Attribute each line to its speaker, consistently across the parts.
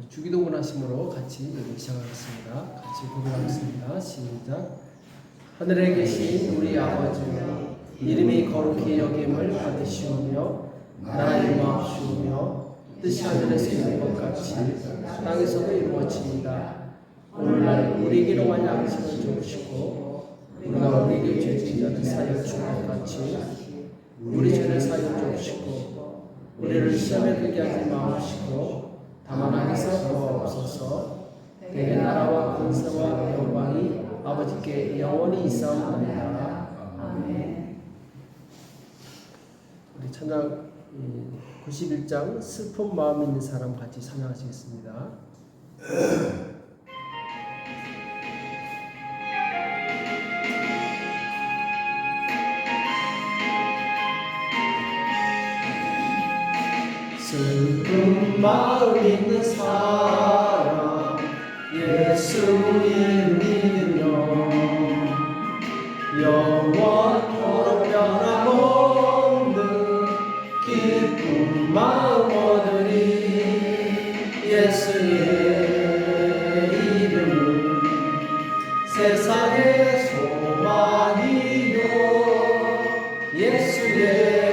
Speaker 1: 주기도 원하심으로 같이 읽기 시작하겠습니다. 같이 고백하겠습니다. 시작. 하늘에 계신 우리 아버지여, 이름이 거룩히 여김을 받으시오며 나라의 마옵시오며 뜻이 하늘에서 이룬 것 같이 땅에서도 이루어집니다. 오늘날 우리에게 할 양식을 주시고 우리가 우리에게 죄진 자를 사하여 준 것 같이 우리 죄를 사하여 주시고 우리를 시험에 들게 하지 마옵시고 다만 악에서 구하옵소서. 대개 나라와 권세와 영광이 아버지께 영원히 있사옵나이다. 아멘. 우리 찬양 91장 슬픈 마음 있는 사람 같이 찬양하시겠습니다. 슬픈 마음 있는 사람 예수 이름 믿으며 영원토록 변함없는 기쁜 마음 얻으리. 예수의 이름은 세상의 소망이요 예수의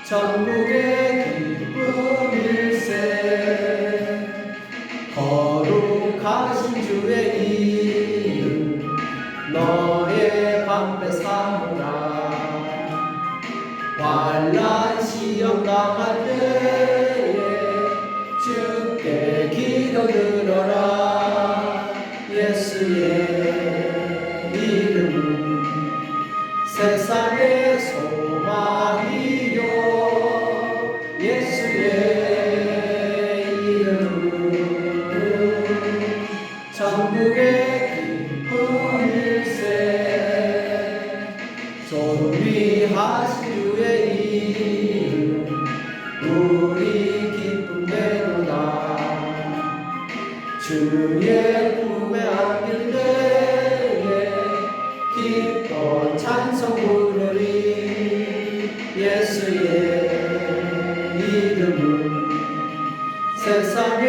Speaker 1: 천국의 기쁨일세. 거룩하신 주의 이름 너의 방패 삼으라. 환난 시험 당할 때에 주께 기도드려라. 예수의 이름은 세상의 소망이요 예수의 이름은 천국의 기쁨일세. 존귀하신 주의 이름 우리 기쁨 되도다. 주의 품에 안길 때에 기뻐 찬송 부르리. 예수의 이름은 세상의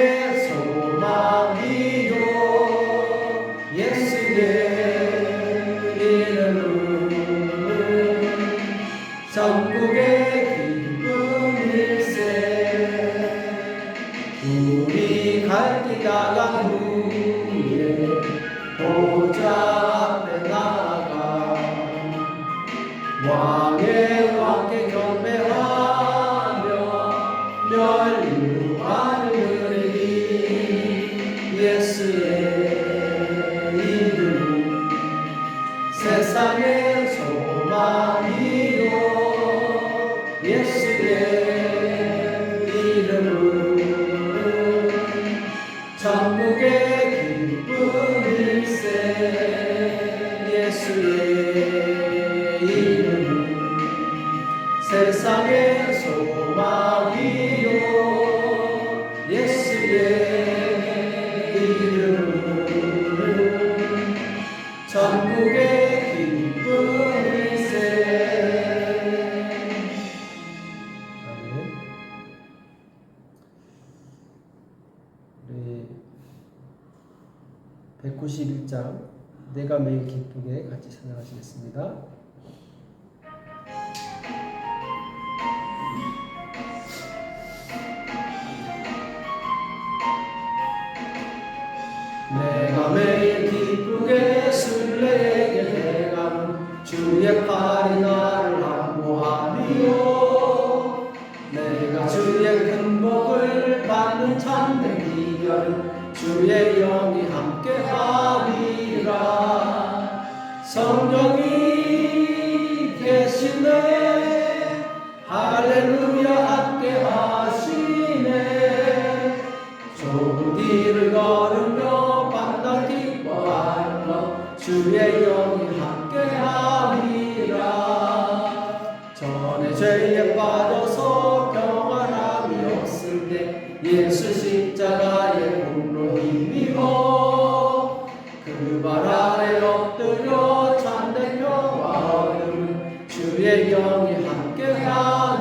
Speaker 1: 소망이요 예수의 이름은 천국의 기쁨일세. 우리 갈 길 나간 후에 보좌 앞에 나아가 왕의 왕께 경배하며 멸류관을 드리리. 예수의 이름은 세상의 소망이요 예수의 이름은 천국의 기쁨일세. 예수의 이름은 세상의 소망이요 예수의 이름은 천국의 기쁨일세. 아멘. 우리 191장 내가 매일 기쁘게 같이 찬양하시겠습니다. 내가 매일 기쁘게 순례에게 해가는 주의 팔이 나를 안보하리요. 내가 주의 큰 복을 받는 참된 비결은 주의 영이 함께하리라. 성령이 계시네 할렐루야 함께하시네. 좁은 길을 걸으며 밤낮 기뻐하며 주의 영이 함께하리라. 전에 죄에 빠져서 평안함이 없을 때 예수 십자가의 공로 힘입어 그 발 아래 엎드려 참된 평화 얻음 주의 영이 함께하리라.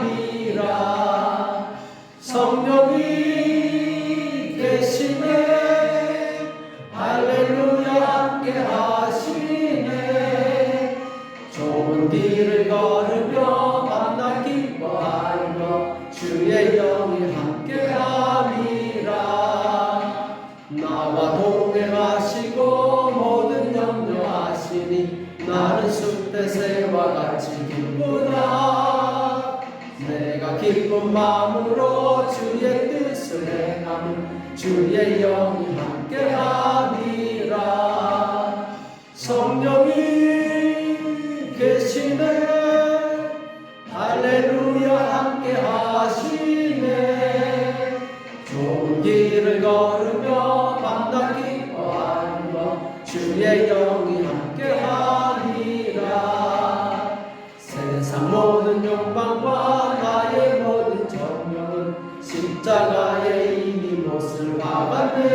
Speaker 1: 기쁜 마음으로 주의 뜻을 행하면 주의 영이 함께하리라. 성령이 계시네. 할렐루야 함께하시네. 좋은 길을 걸으며 밤낮 기뻐하며 주의 영이 함께하리라. 세상 모든 욕망과 나의 모든 정욕은 십자가에 이미 못을 박았네.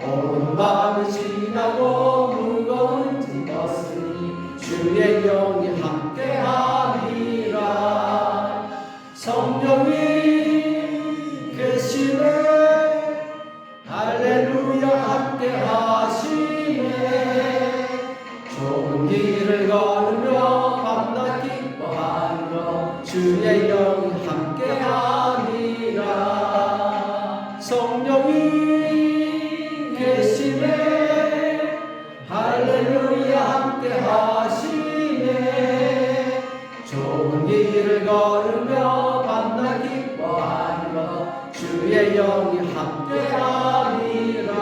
Speaker 1: 온 마음이 지나고 무거운 짐 벗으니 주의 영이 함께하리라. 성령이 계시네. 할렐루야 함께하시네. 좋은 길을 걸으며 밤낮 기뻐하며 주의 영이 함께하리라. 성령이 계시네. 할렐루야 함께하시네. 좋은 길을 걸으며 밤낮 기뻐하며 주의 영이 함께하리라.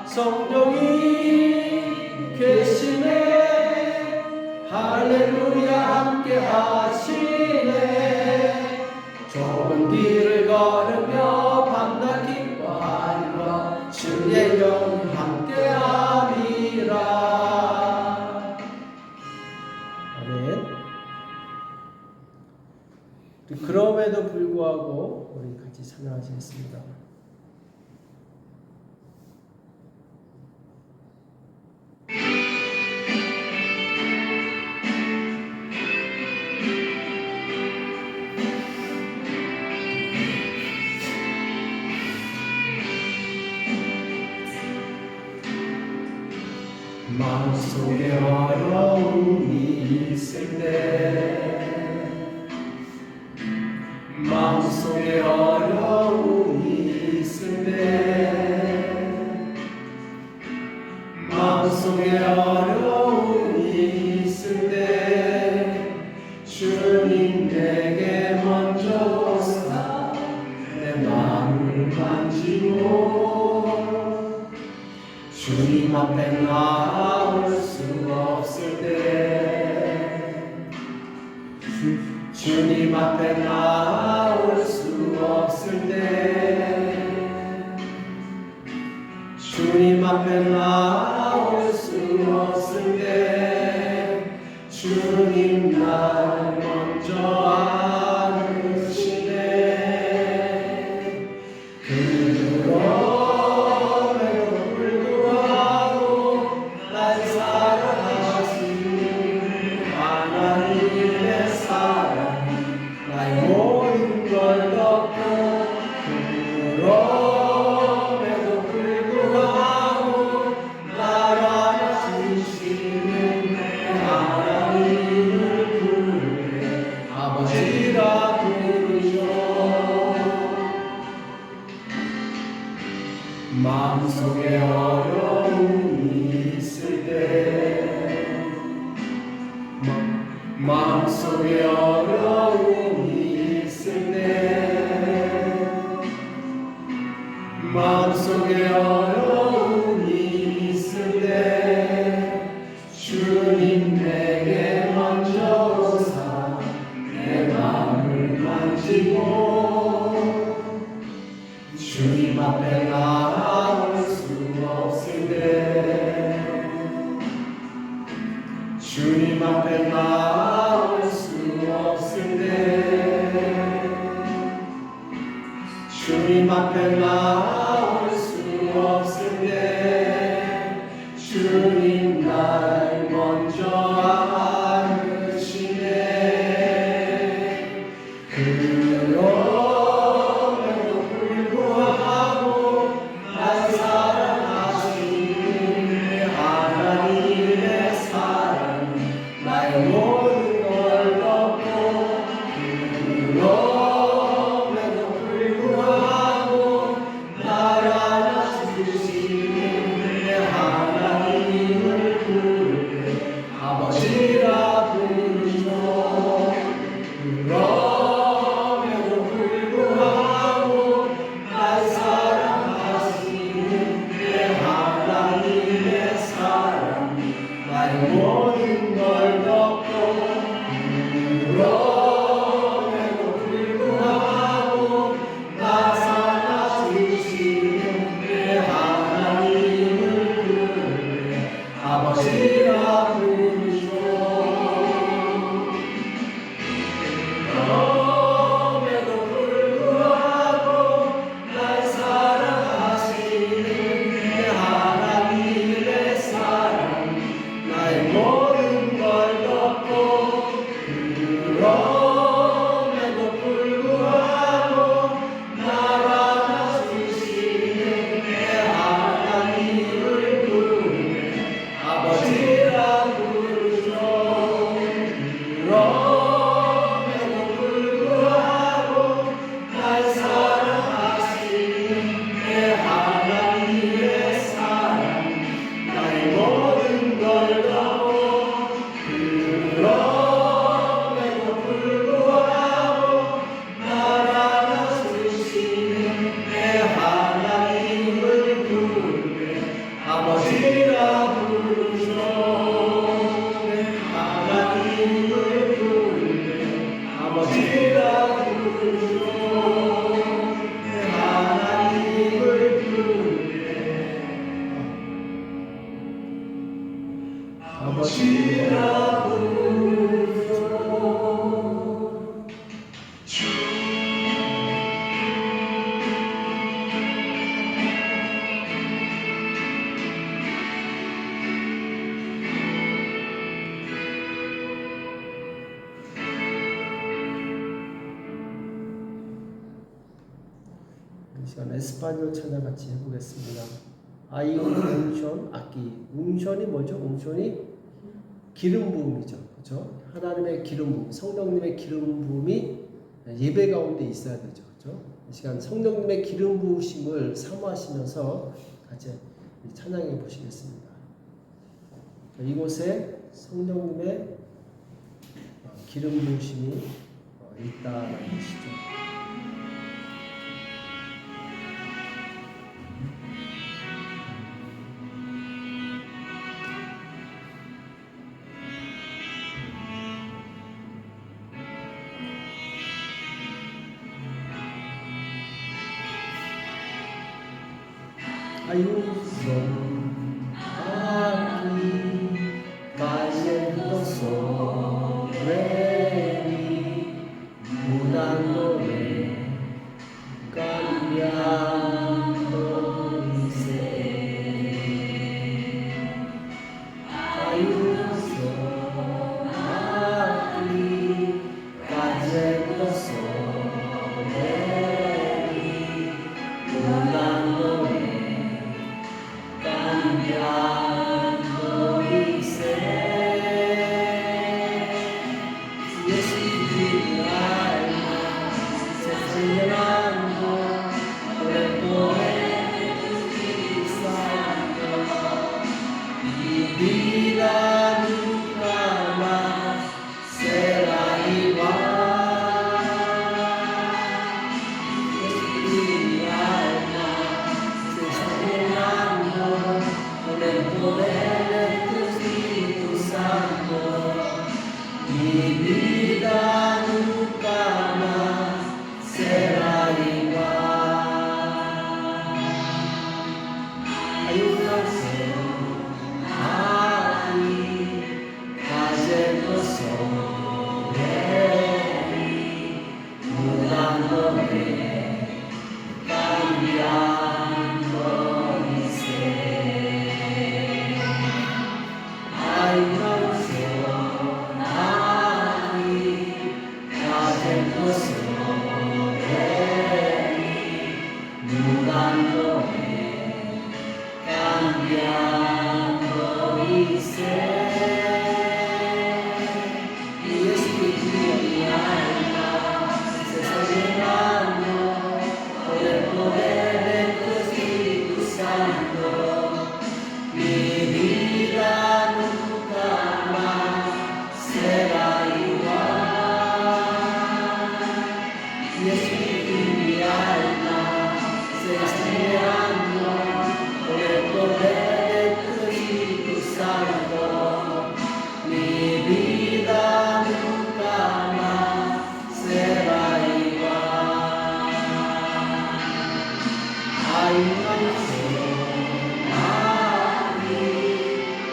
Speaker 1: 성령이 계시네. 할렐루야 함께하시네. 좋은 길을 걸으며 밤낮 기뻐하며 주의 영이 함께하리라. 아멘. 그럼에도 불구하고 우리 같이 찬양하시겠습니다. 마음속에 어려움이 있을 때, 마음속에 어려움이 있을 때, 마음속에 어려움이 있을 때 주님 내게 먼저 오사 내 마음을 만지고 주님 앞에 나올 수 없을 때, 주님 앞에 나올 수 없을 때, 주님 앞에 나올 수 없을 때 주님 날 먼저 안으시네. 그럼에도 불구하고 날 사랑하시는 하나님의 사랑이 나의 모든 걸 덮고, 그럼에도 불구하고 날 안아주시는 하나님을 부르네. 아버지라 부르죠. 마음속에 어려움이 있을 때, 마음속에 어려움이 있을 때, 마음속에 어려움이 있을 때 주님 내게 먼저 오사 내 마음을 만지고, 주님 앞에 나올 수 없을 때, 주님 앞에 나올 수 없을 때, 주님 앞에 나올 수 없을 때 시간 에스파뇰 찬양 같이 해보겠습니다. 아이오 웅션 악기. 웅션이 뭐죠? 웅션이 기름 부음이죠. 그렇죠? 하나님의 기름 부음, 성령님의 기름 부음이 예배 가운데 있어야 되죠. 그렇죠? 이 시간 성령님의 기름 부으심을 사모하시면서 같이 찬양해 보시겠습니다. 이곳에 성령님의 기름 부으심이 있다라는 것이죠. Ayuso aquí cayendo sobre mí, mudándome, cambiando mi ser. Ayuso aquí cayendo sobre mí, mudándome, cambiando mi ser. Y Espíritu alma se está llenando por el poder de tu Espíritu Santo. Mi vida nunca más será igual. Y Espíritu alma se está llenando por el poder de tu Espíritu Santo. Mi vida nunca más será igual. Ayúdame aquí, cayendo sobre mí, mudándome, cambiando mi ser. Hay una unción aquí, cayendo sobre mí, mudándome, cambiando mi ser. Mi espíritu y mi alma se está llenando por el poder de tu Espíritu Santo. Mi vida nunca más será igual. Mi espíritu y mi alma se está llenando por el poder de tu Espíritu Santo. Mi vida nunca más será igual. Hay una unción aquí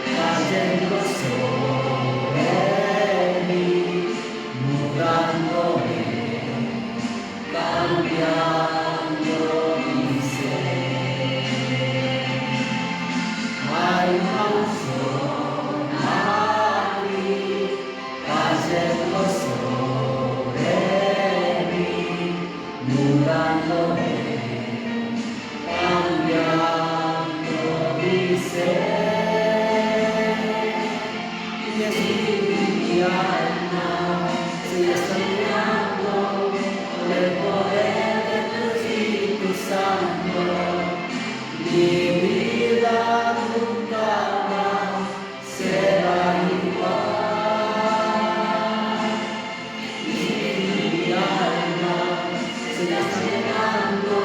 Speaker 1: cayendo sobre mí, mudándome, cambiando mi ser. Hay una unción aquí cayendo sobre mí, mudándome, cambiando mi ser. Mi espíritu y mi alma se están llenando por el poder de tu Espíritu Santo. Mi vida nunca más será igual. Mi espíritu y mi alma se están llenando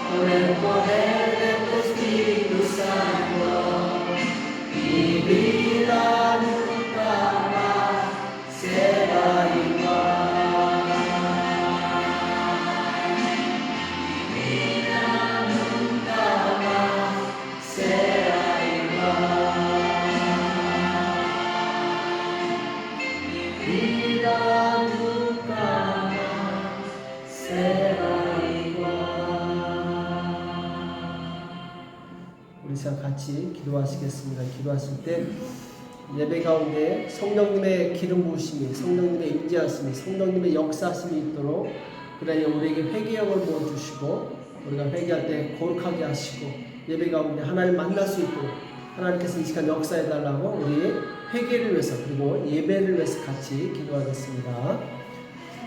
Speaker 1: por el poder de tu Espíritu Santo. Mi vida nunca más será igual. Mi vida nunca más será igual. Mi vida nunca más será igual. 우리 시간 같이 기도하시겠습니다. 기도하실 때 예배 가운데 성령님의 기름 부으심이, 성령님의 임재하심이, 성령님의 역사하심이 있도록 그러니 우리에게 회개형을 부어주시고 우리가 회개할 때 거룩하게 하시고 예배 가운데 하나님 만날 수 있도록 하나님께서 이 시간 역사해 달라고 우리 회개를 위해서 그리고 예배를 위해서 같이 기도하겠습니다.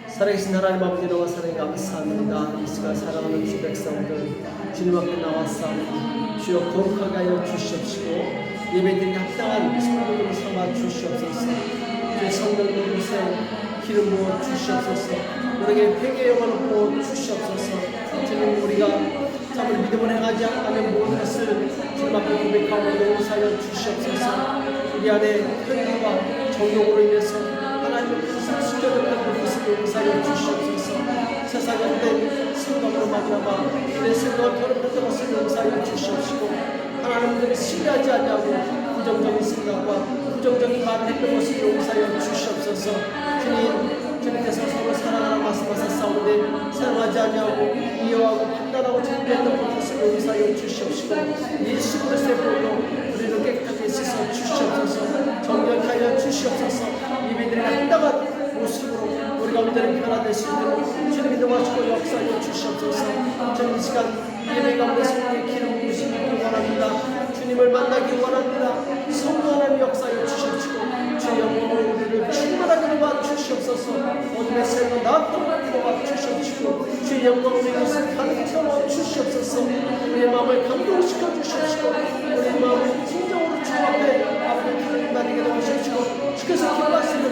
Speaker 1: 살아계신 하나님 아버지 너와 사랑에 감사합니다. 이 시간 사랑하는 주 백성들 주님 앞에 나왔사오니 주여 거룩하게 하여 주시옵시고 예배드리기 합당한 성령으로 삼아 주시옵소서. 주의 성령 그릇에 기름 부어 주시옵소서. 우리에게 회개의 영혼을 부어 주시옵소서. 주님 우리가 참으로 믿음을 행하지 않는 모든 것을 주님 앞에 고백하고 용서하여 주시옵소서. 우리 안에 편리와 정욕으로 인해서 하나님의 뜻을 숨겨졌다는 것을 용서하여 주시옵소서. 세상 가운데 생각으로 말미암아 내 생각을 더럽혔던 것을 용서하여 주시옵시고 하나님들이 신뢰하지 않냐고 부정적인 생각과 부정적인 말을 했던 것을 용서하여 주시옵소서. 주님께서 서로 사랑하라 말씀하사 싸우되 사랑하지 않냐고 이해하고 판단하고 정죄했던 것을 용서하여 주시옵시고 예수 그리스도의 보혈로 우리를 깨끗하게 씻어 주시옵소서. 정결하여 주시옵소서. 예배드리는 합당한 모습으로 우리가 온전히 변화될 수 있도록 주님이 도와주고 역사하여 주시옵소서. 저는 이 시간 예배 가운데서 우리의 기름 부으시기 원합니다. 주님을 만나기 원합니다. 성령 하나님 역사하여 주시옵시고 주의 영광으로 우리를 충만하게 도와주시옵소서. 어둠의 세로 나도록 도와주시옵시고 주의 영광으로 이것을 가득 채워 주시옵소서. 우리의 마음을 감동시켜 주시옵시고 우리의 마음을 진정으로 주 앞에 기름 나뉘게 도와주시옵시고 주께서 기뻐하시는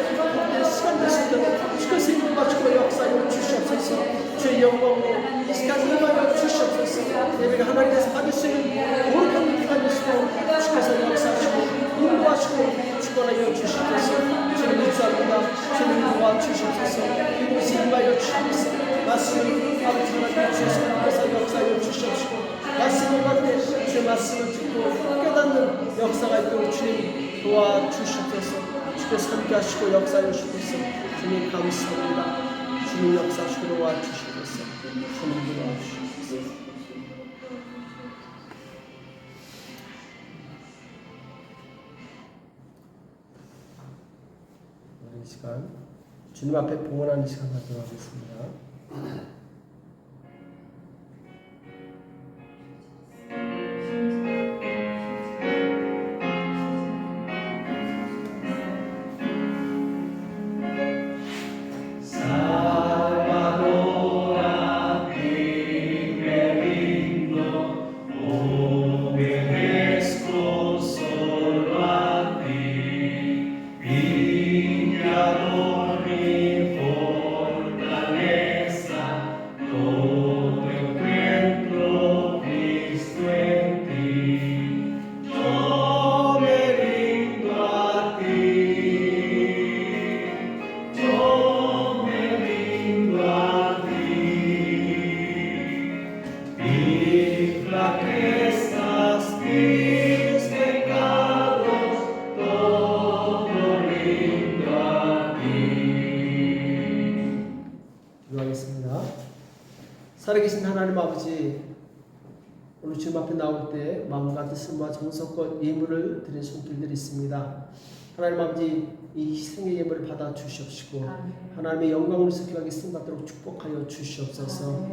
Speaker 1: 시간 되시도록 주께서 힘을 맞추고 역사하여 주시옵소서. 주의 영광으로 이 시간 임하여 주시옵소서. 예배가 하나님께서 받을 수 있는 거룩한 기간 되시도록 주께서 역사하시고 인도하시고 주권하여 주시옵소서. 주님 감사합니다. 주님 도와주시옵소서. 이곳이 임하여 주시옵소서. 말씀을 아버지 하나님 주께서 역사하여 주시옵시고 말씀을 받되 주의 말씀을 듣고 깨닫는 역사가 있도록 주님 도와주시옵소서. 주께서 함께 하시고 역사하여 주시옵소서. 주님 감사합니다. 주님 역사하시고 도와주시옵소서. 주님 도와주시옵소서. 이 시간 주님 앞에 봉헌하는 시간 갖도록 하겠습니다. 살아계신 하나님 아버지, 오늘 주님 앞에 나올 때 마음과 뜻과 정성과 예물을 드린 손길들이 있습니다. 하나님 아버지, 이 희생의 예물을 받아 주시옵시고 하나님의 영광으로 기하게 쓰임받도록 축복하여 주시옵소서.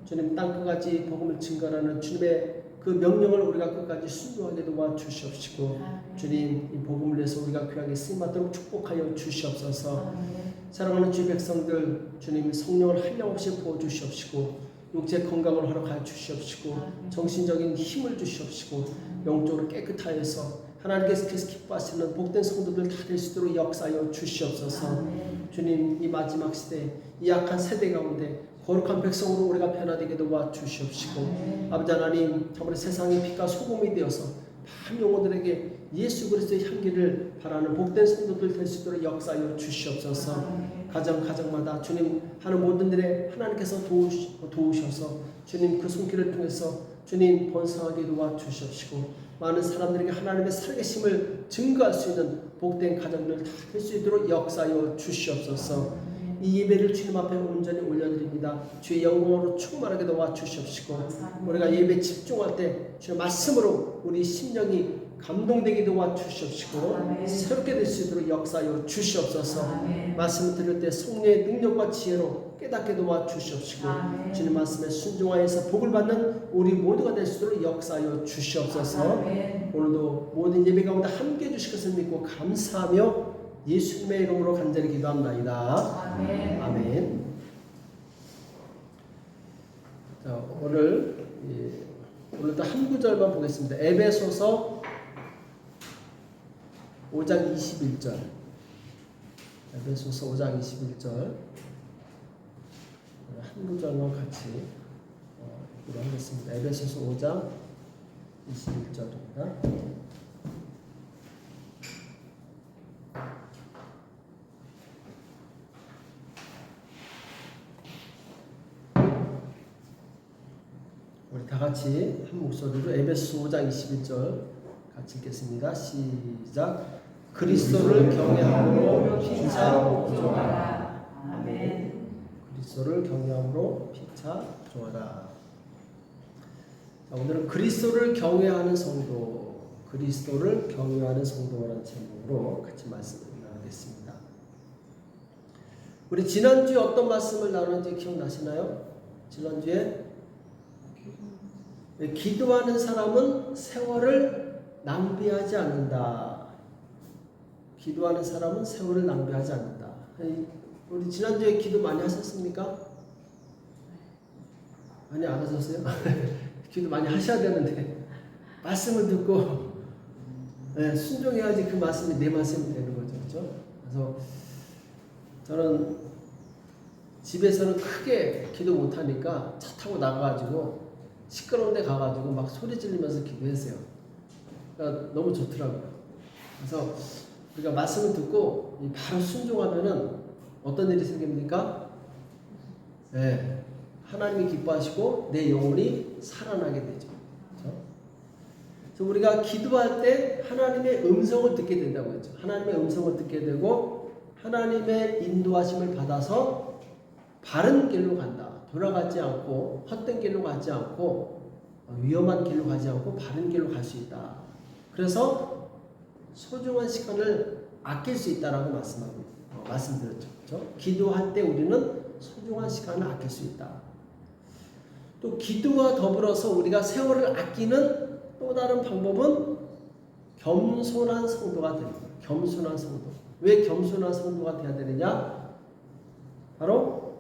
Speaker 1: 주님 땅 끝까지 복음을 증거하는 주님의 그 명령을 우리가 끝까지 순종하게 도와주시옵시고 주님 이 복음을 위해서 우리가 귀하게 쓰임받도록 축복하여 주시옵소서. 사랑하는 주 백성들 주님 성령을 한량없이 부어주시옵시고 육체 건강을 허락하여 주시옵시고 정신적인 힘을 주시옵시고 영적으로 깨끗하여서 하나님께서 기뻐하시는 복된 성도들 다 될 수 있도록 역사하여 주시옵소서. 주님 이 마지막 시대 이 약한 세대 가운데 거룩한 백성으로 우리가 변화되게 도와주시옵시고 아버지 하나님 참으로 세상의 빛과 소금이 되어서 많은 영혼들에게 예수 그리스도의 향기를 바라는 복된 성도들 될 수 있도록 역사하여 주시옵소서. 가정마다 주님 하는 모든 일에 하나님께서 도우셔서 주님 그 손길을 통해서 주님 번성하게 도와주시옵시고 많은 사람들에게 하나님의 살아계심을 증거할 수 있는 복된 가정들 다 될 수 있도록 역사하여 주시옵소서. 이 예배를 주님 앞에 온전히 올려드립니다. 주의 영광으로 충만하게 도와주시옵시고 우리가 예배 집중할 때 주의 말씀으로 우리 심령이 감동되게 도와 주시옵시고
Speaker 2: 아멘.
Speaker 1: 새롭게 될 수 있도록 역사하여 주시옵소서.
Speaker 2: 아멘.
Speaker 1: 말씀을 들을 때 성령의 능력과 지혜로 깨닫게 도와 주시옵시고
Speaker 2: 아멘.
Speaker 1: 주님 말씀에 순종하여서 복을 받는 우리 모두가 될 수 있도록 역사하여 주시옵소서.
Speaker 2: 아멘.
Speaker 1: 오늘도 모든 예배 가운데 함께 해주실 것을 믿고 감사하며 예수님의 이름으로 간절히 기도합나이다.
Speaker 2: 아멘.
Speaker 1: 아멘. 자, 오늘도 한 구절만 보겠습니다. 에베소서 5장 21절. 에베소서 5장 21절. 한 구절만 같이 읽기로 하겠습니다. 에베소서 5장 21절입니다. 우리 다 같이 한 목소리로 에베소 5장 21절 같이 읽겠습니다. 시작. 그리스도를 경외함으로 피차 조아라.
Speaker 2: 아멘.
Speaker 1: 그리스도를 경외함으로 피차 조아라. 오늘은 그리스도를 경외하는 성도, 그리스도를 경외하는 성도라는 제목으로 같이 말씀을 나누겠습니다. 우리 지난주에 어떤 말씀을 나눴는지 기억나시나요? 지난주에 기도하는 사람은 세월을 낭비하지 않는다. 기도하는 사람은 세월을 낭비하지 않는다. 우리 지난주에 기도 많이 하셨습니까? 많이 안 하셨어요? 기도 많이 하셔야 되는데 말씀을 듣고 순종해야지 그 말씀이 내 말씀이 되는 거죠. 그렇죠? 그래서 저는 집에서는 크게 기도 못하니까 차 타고 나가가지고 시끄러운 데 가가지고 막 소리 지르면서 기도했어요. 그러니까 너무 좋더라고요. 그래서 우리가 말씀을 듣고 바로 순종하면은 어떤 일이 생깁니까? 네, 하나님이 기뻐하시고 내 영혼이 살아나게 되죠. 그렇죠? 그래서 우리가 기도할 때 하나님의 음성을 듣게 된다고 했죠. 하나님의 음성을 듣게 되고 하나님의 인도하심을 받아서 바른 길로 간다. 돌아가지 않고 헛된 길로 가지 않고 위험한 길로 가지 않고 바른 길로 갈 수 있다. 그래서 소중한 시간을 아낄 수 있다라고 말씀드렸죠. 그렇죠? 기도할 때 우리는 소중한 시간을 아낄 수 있다. 또 기도와 더불어서 우리가 세월을 아끼는 또 다른 방법은 겸손한 성도가 되는 거예요. 겸손한 성도. 왜 겸손한 성도가 되어야 되느냐? 바로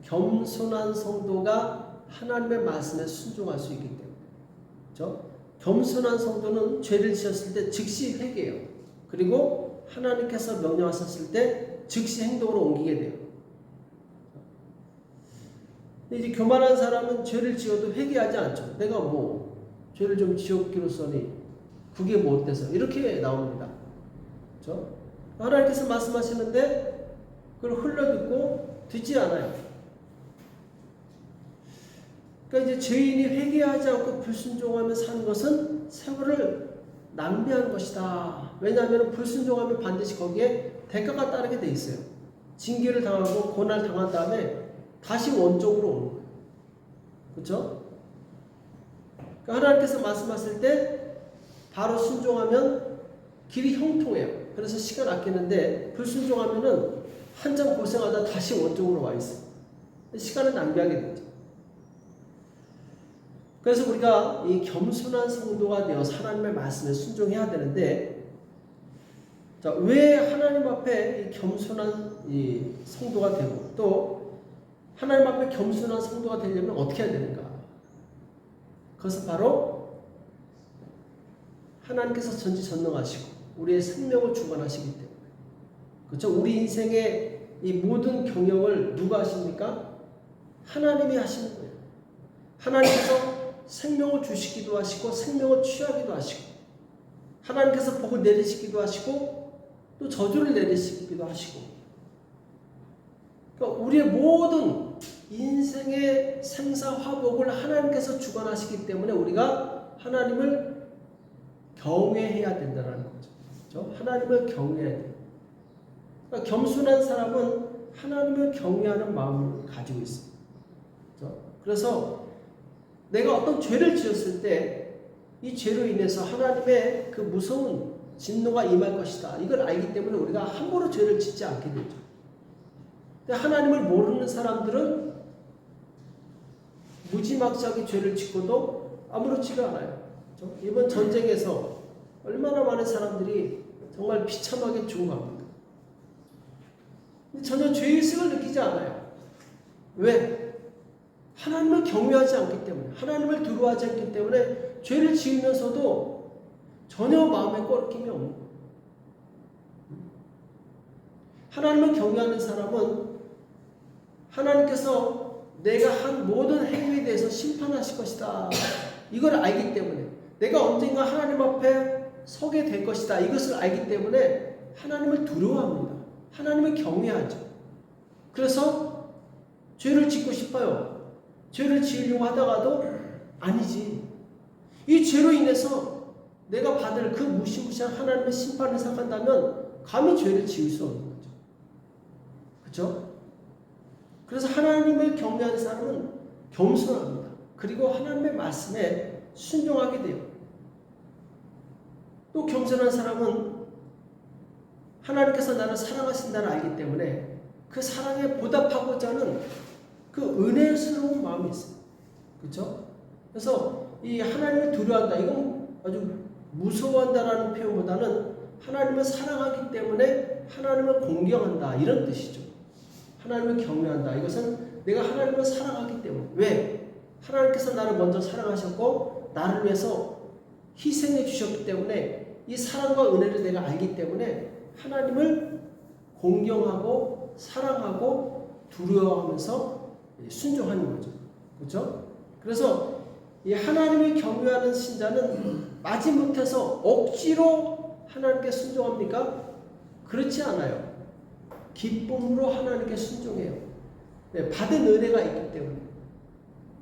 Speaker 1: 겸손한 성도가 하나님의 말씀에 순종할 수 있기 때문에. 그렇죠? 겸손한 성도는 죄를 지었을 때 즉시 회개해요. 그리고 하나님께서 명령하셨을 때 즉시 행동으로 옮기게 돼요. 근데 이제 교만한 사람은 죄를 지어도 회개하지 않죠. 내가 뭐 죄를 좀 지었기로서니 그게 뭐 어때서 이렇게 나옵니다. 그렇죠? 하나님께서 말씀하시는데 그걸 흘려듣고 듣지 않아요. 그러니까 이제 죄인이 회개하지 않고 불순종하며 사는 것은 세월을 낭비하는 것이다. 왜냐하면 불순종하면 반드시 거기에 대가가 따르게 돼 있어요. 징계를 당하고 고난을 당한 다음에 다시 원쪽으로 오는 거예요. 그렇죠? 그러니까 하나님께서 말씀하실 때 바로 순종하면 길이 형통해요. 그래서 시간 아끼는데 불순종하면은 한참 고생하다 다시 원쪽으로 와 있어요. 시간을 낭비하게 되죠. 그래서 우리가 이 겸손한 성도가 되어서 하나님의 말씀에 순종해야 되는데, 자, 왜 하나님 앞에 이 겸손한 이 성도가 되고 또 하나님 앞에 겸손한 성도가 되려면 어떻게 해야 되는가? 그것은 바로 하나님께서 전지전능하시고 우리의 생명을 주관하시기 때문에. 그렇죠? 우리 인생의 이 모든 경영을 누가 하십니까? 하나님이 하시는 거예요. 하나님께서 생명을 주시기도 하시고 생명을 취하기도 하시고 하나님께서 복을 내리시기도 하시고 또 저주를 내리시기도 하시고, 그러니까 우리의 모든 인생의 생사화복을 하나님께서 주관하시기 때문에 우리가 하나님을 경외해야 된다는 거죠. 그렇죠? 하나님을 경외해야 돼요. 그러니까 겸손한 사람은 하나님을 경외하는 마음을 가지고 있습니다. 그렇죠? 그래서 내가 어떤 죄를 지었을 때 이 죄로 인해서 하나님의 그 무서운 진노가 임할 것이다. 이걸 알기 때문에 우리가 함부로 죄를 짓지 않게 되죠. 근데 하나님을 모르는 사람들은 무지막지하게 죄를 짓고도 아무렇지가 않아요. 그렇죠? 이번 전쟁에서 얼마나 많은 사람들이 정말 비참하게 죽어갑니다. 전혀 죄의식을 느끼지 않아요. 왜? 하나님을 경외하지 않기 때문에, 하나님을 두려워하지 않기 때문에 죄를 지으면서도 전혀 마음에 꺼리낌이 없는 거예요. 하나님을 경외하는 사람은 하나님께서 내가 한 모든 행위에 대해서 심판하실 것이다. 이걸 알기 때문에, 내가 언젠가 하나님 앞에 서게 될 것이다. 이것을 알기 때문에 하나님을 두려워합니다. 하나님을 경외하죠. 그래서 죄를 짓고 싶어요. 죄를 지으려고 하다가도 아니지. 이 죄로 인해서 내가 받을 그 무시무시한 하나님의 심판을 생각한다면 감히 죄를 지을 수 없는 거죠. 그렇죠? 그래서 하나님을 경외하는 사람은 겸손합니다. 그리고 하나님의 말씀에 순종하게 돼요. 또 겸손한 사람은 하나님께서 나를 사랑하신다는 알기 때문에 그 사랑에 보답하고자 하는 그 은혜스러운 마음이 있어요. 그렇죠? 그래서 이 하나님을 두려워한다. 이건 아주 무서워한다라는 표현보다는 하나님을 사랑하기 때문에 하나님을 공경한다. 이런 뜻이죠. 하나님을 경외한다. 이것은 내가 하나님을 사랑하기 때문에. 왜? 하나님께서 나를 먼저 사랑하셨고 나를 위해서 희생해 주셨기 때문에 이 사랑과 은혜를 내가 알기 때문에 하나님을 공경하고 사랑하고 두려워하면서 순종하는 거죠. 그렇죠? 그래서 이 하나님을 경외하는 신자는 마지못해서 억지로 하나님께 순종합니까? 그렇지 않아요. 기쁨으로 하나님께 순종해요. 네, 받은 은혜가 있기 때문에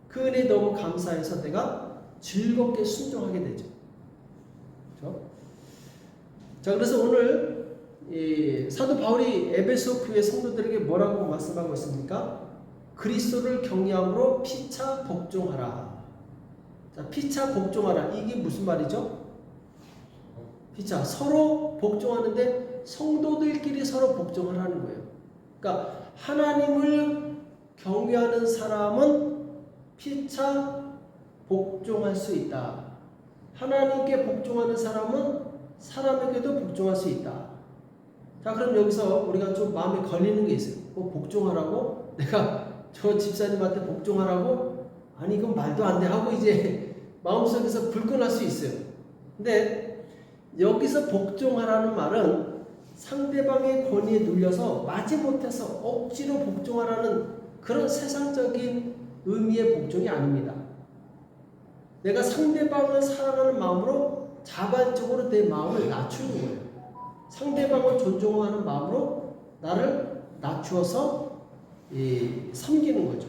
Speaker 1: 그 은혜에 너무 감사해서 내가 즐겁게 순종하게 되죠. 그렇죠? 자, 그래서 오늘 이 사도 바울이 에베소 교회 성도들에게 뭐라고 말씀하고 있습니까? 그리스도를 경외함으로 피차 복종하라. 자, 피차 복종하라. 이게 무슨 말이죠? 피차, 서로 복종하는데 성도들끼리 서로 복종을 하는 거예요. 그러니까 하나님을 경외하는 사람은 피차 복종할 수 있다. 하나님께 복종하는 사람은 사람에게도 복종할 수 있다. 자, 그럼 여기서 우리가 좀 마음에 걸리는 게 있어요. 복종하라고? 내가 저 집사님한테 복종하라고? 아니, 이건 말도 안 돼 하고 이제 마음속에서 불끈할 수 있어요. 근데 여기서 복종하라는 말은 상대방의 권위에 눌려서 마지못해서 억지로 복종하라는 그런 세상적인 의미의 복종이 아닙니다. 내가 상대방을 사랑하는 마음으로 자발적으로 내 마음을 낮추는 거예요. 상대방을 존중하는 마음으로 나를 낮추어서 섬기는 거죠.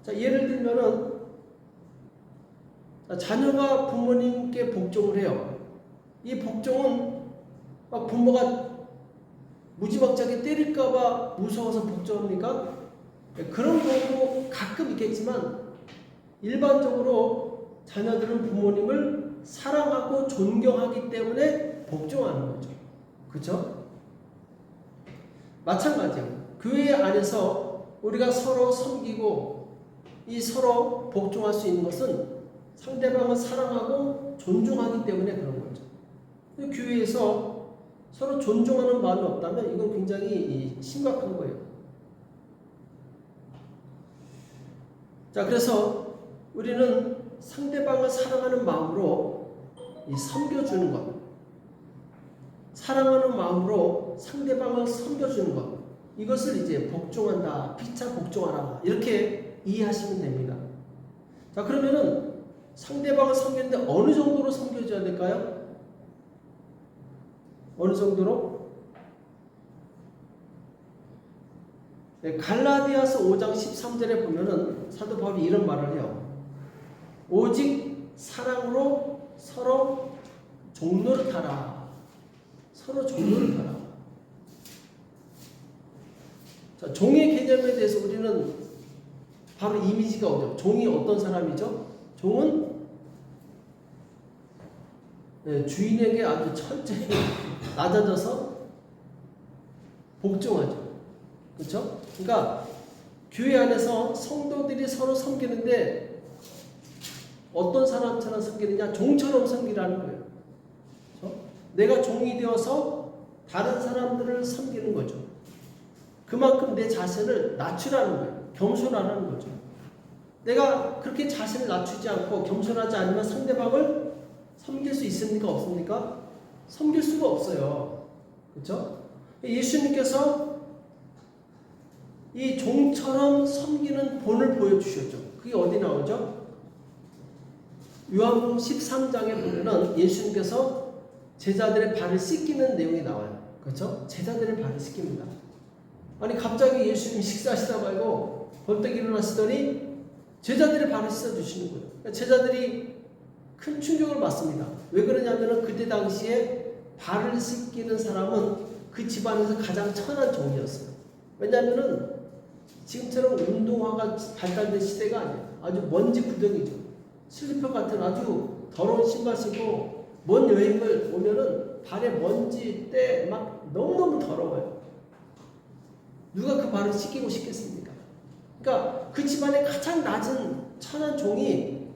Speaker 1: 자, 예를 들면은 자녀가 부모님께 복종을 해요. 이 복종은 막 부모가 무지막지하게 때릴까봐 무서워서 복종합니까? 그런 경우도 가끔 있겠지만 일반적으로 자녀들은 부모님을 사랑하고 존경하기 때문에 복종하는 거죠. 그렇죠? 마찬가지예요. 교회 안에서 우리가 서로 섬기고 이 서로 복종할 수 있는 것은 상대방을 사랑하고 존중하기 때문에 그런 거죠. 교회에서 서로 존중하는 마음이 없다면 이건 굉장히 심각한 거예요. 자, 그래서 우리는 상대방을 사랑하는 마음으로 섬겨주는 것, 사랑하는 마음으로 상대방을 섬겨주는 것, 이것을 이제 복종한다, 피차 복종하라 이렇게 이해하시면 됩니다. 자, 그러면은 상대방을 섬기는데 어느 정도로 섬겨줘야 될까요? 어느 정도로? 네, 갈라디아서 5장 13절에 보면은 사도 바울이 이런 말을 해요. 오직 사랑으로 서로 종노릇하라. 서로 종노릇하라. 자, 종의 개념에 대해서 우리는 바로 이미지가 오죠. 종이 어떤 사람이죠? 종은 주인에게 아주 철저히 낮아져서 복종하죠. 그렇죠? 그러니까 교회 안에서 성도들이 서로 섬기는데 어떤 사람처럼 섬기느냐? 종처럼 섬기라는 거예요. 그렇죠? 내가 종이 되어서 다른 사람들을 섬기는 거죠. 그만큼 내 자신을 낮추라는 거예요. 겸손하라는 거죠. 내가 그렇게 자신을 낮추지 않고 겸손하지 않으면 상대방을 섬길 수 있습니까? 없습니까? 섬길 수가 없어요. 그렇죠? 예수님께서 이 종처럼 섬기는 본을 보여주셨죠. 그게 어디 나오죠? 요한복음 13장에 보면은 예수님께서 제자들의 발을 씻기는 내용이 나와요. 그렇죠? 제자들의 발을 씻깁니다. 아니 갑자기 예수님 식사하시다 말고 벌떡 일어나시더니 제자들의 발을 씻어주시는 거예요. 그러니까 제자들이 큰 충격을 받습니다. 왜 그러냐면은 그때 당시에 발을 씻기는 사람은 그 집안에서 가장 천한 종이었어요. 왜냐하면은 지금처럼 운동화가 발달된 시대가 아니에요. 아주 먼지 구덩이죠. 슬리퍼 같은 아주 더러운 신발 신고 먼 여행을 오면은 발에 먼지, 때 막 너무너무 더러워요. 누가 그 발을 씻기고 싶겠습니까? 그러니까 그 집안의 가장 낮은 천한 종이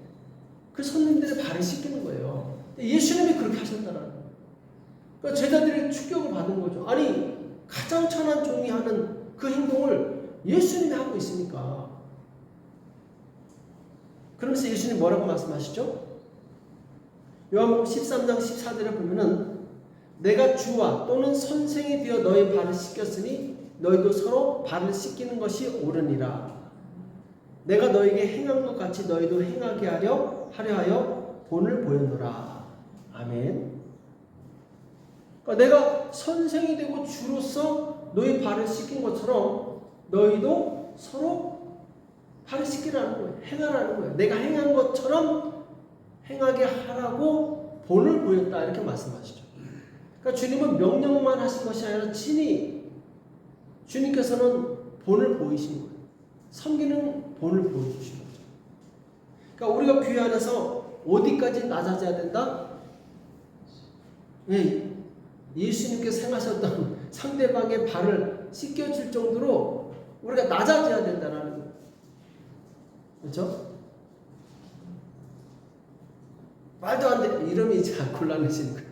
Speaker 1: 그 손님들의 발을 씻기는 거예요. 예수님이 그렇게 하셨다는 거예요. 그러니까 제자들이 충격을 받은 거죠. 아니 가장 천한 종이 하는 그 행동을 예수님이 하고 있으니까. 그러면서 예수님 뭐라고 말씀하시죠? 요한복음 13장 14절에 보면은 내가 주와 또는 선생이 되어 너희 발을 씻겼으니 너희도 서로 발을 씻기는 것이 옳으니라. 내가 너에게 행한 것 같이 너희도 행하게 하려 하여 본을 보였노라. 아멘. 그러니까 내가 선생이 되고 주로서 너희 발을 씻긴 것처럼 너희도 서로 발을 씻기라는 거예요. 행하라는 거예요. 내가 행한 것처럼 행하게 하라고 본을 보였다 이렇게 말씀하시죠. 그러니까 주님은 명령만 하신 것이 아니라 친히 주님께서는 본을 보이신 거예요. 섬기는 본을 보여주신 거죠. 그러니까 우리가 교회 안에서 어디까지 낮아져야 된다? 예, 예수님께서 행하셨던 상대방의 발을 씻겨줄 정도로 우리가 낮아져야 된다는 거예요. 그렇죠? 말도 안 돼. 이러면 이제 곤란해지는 거예요.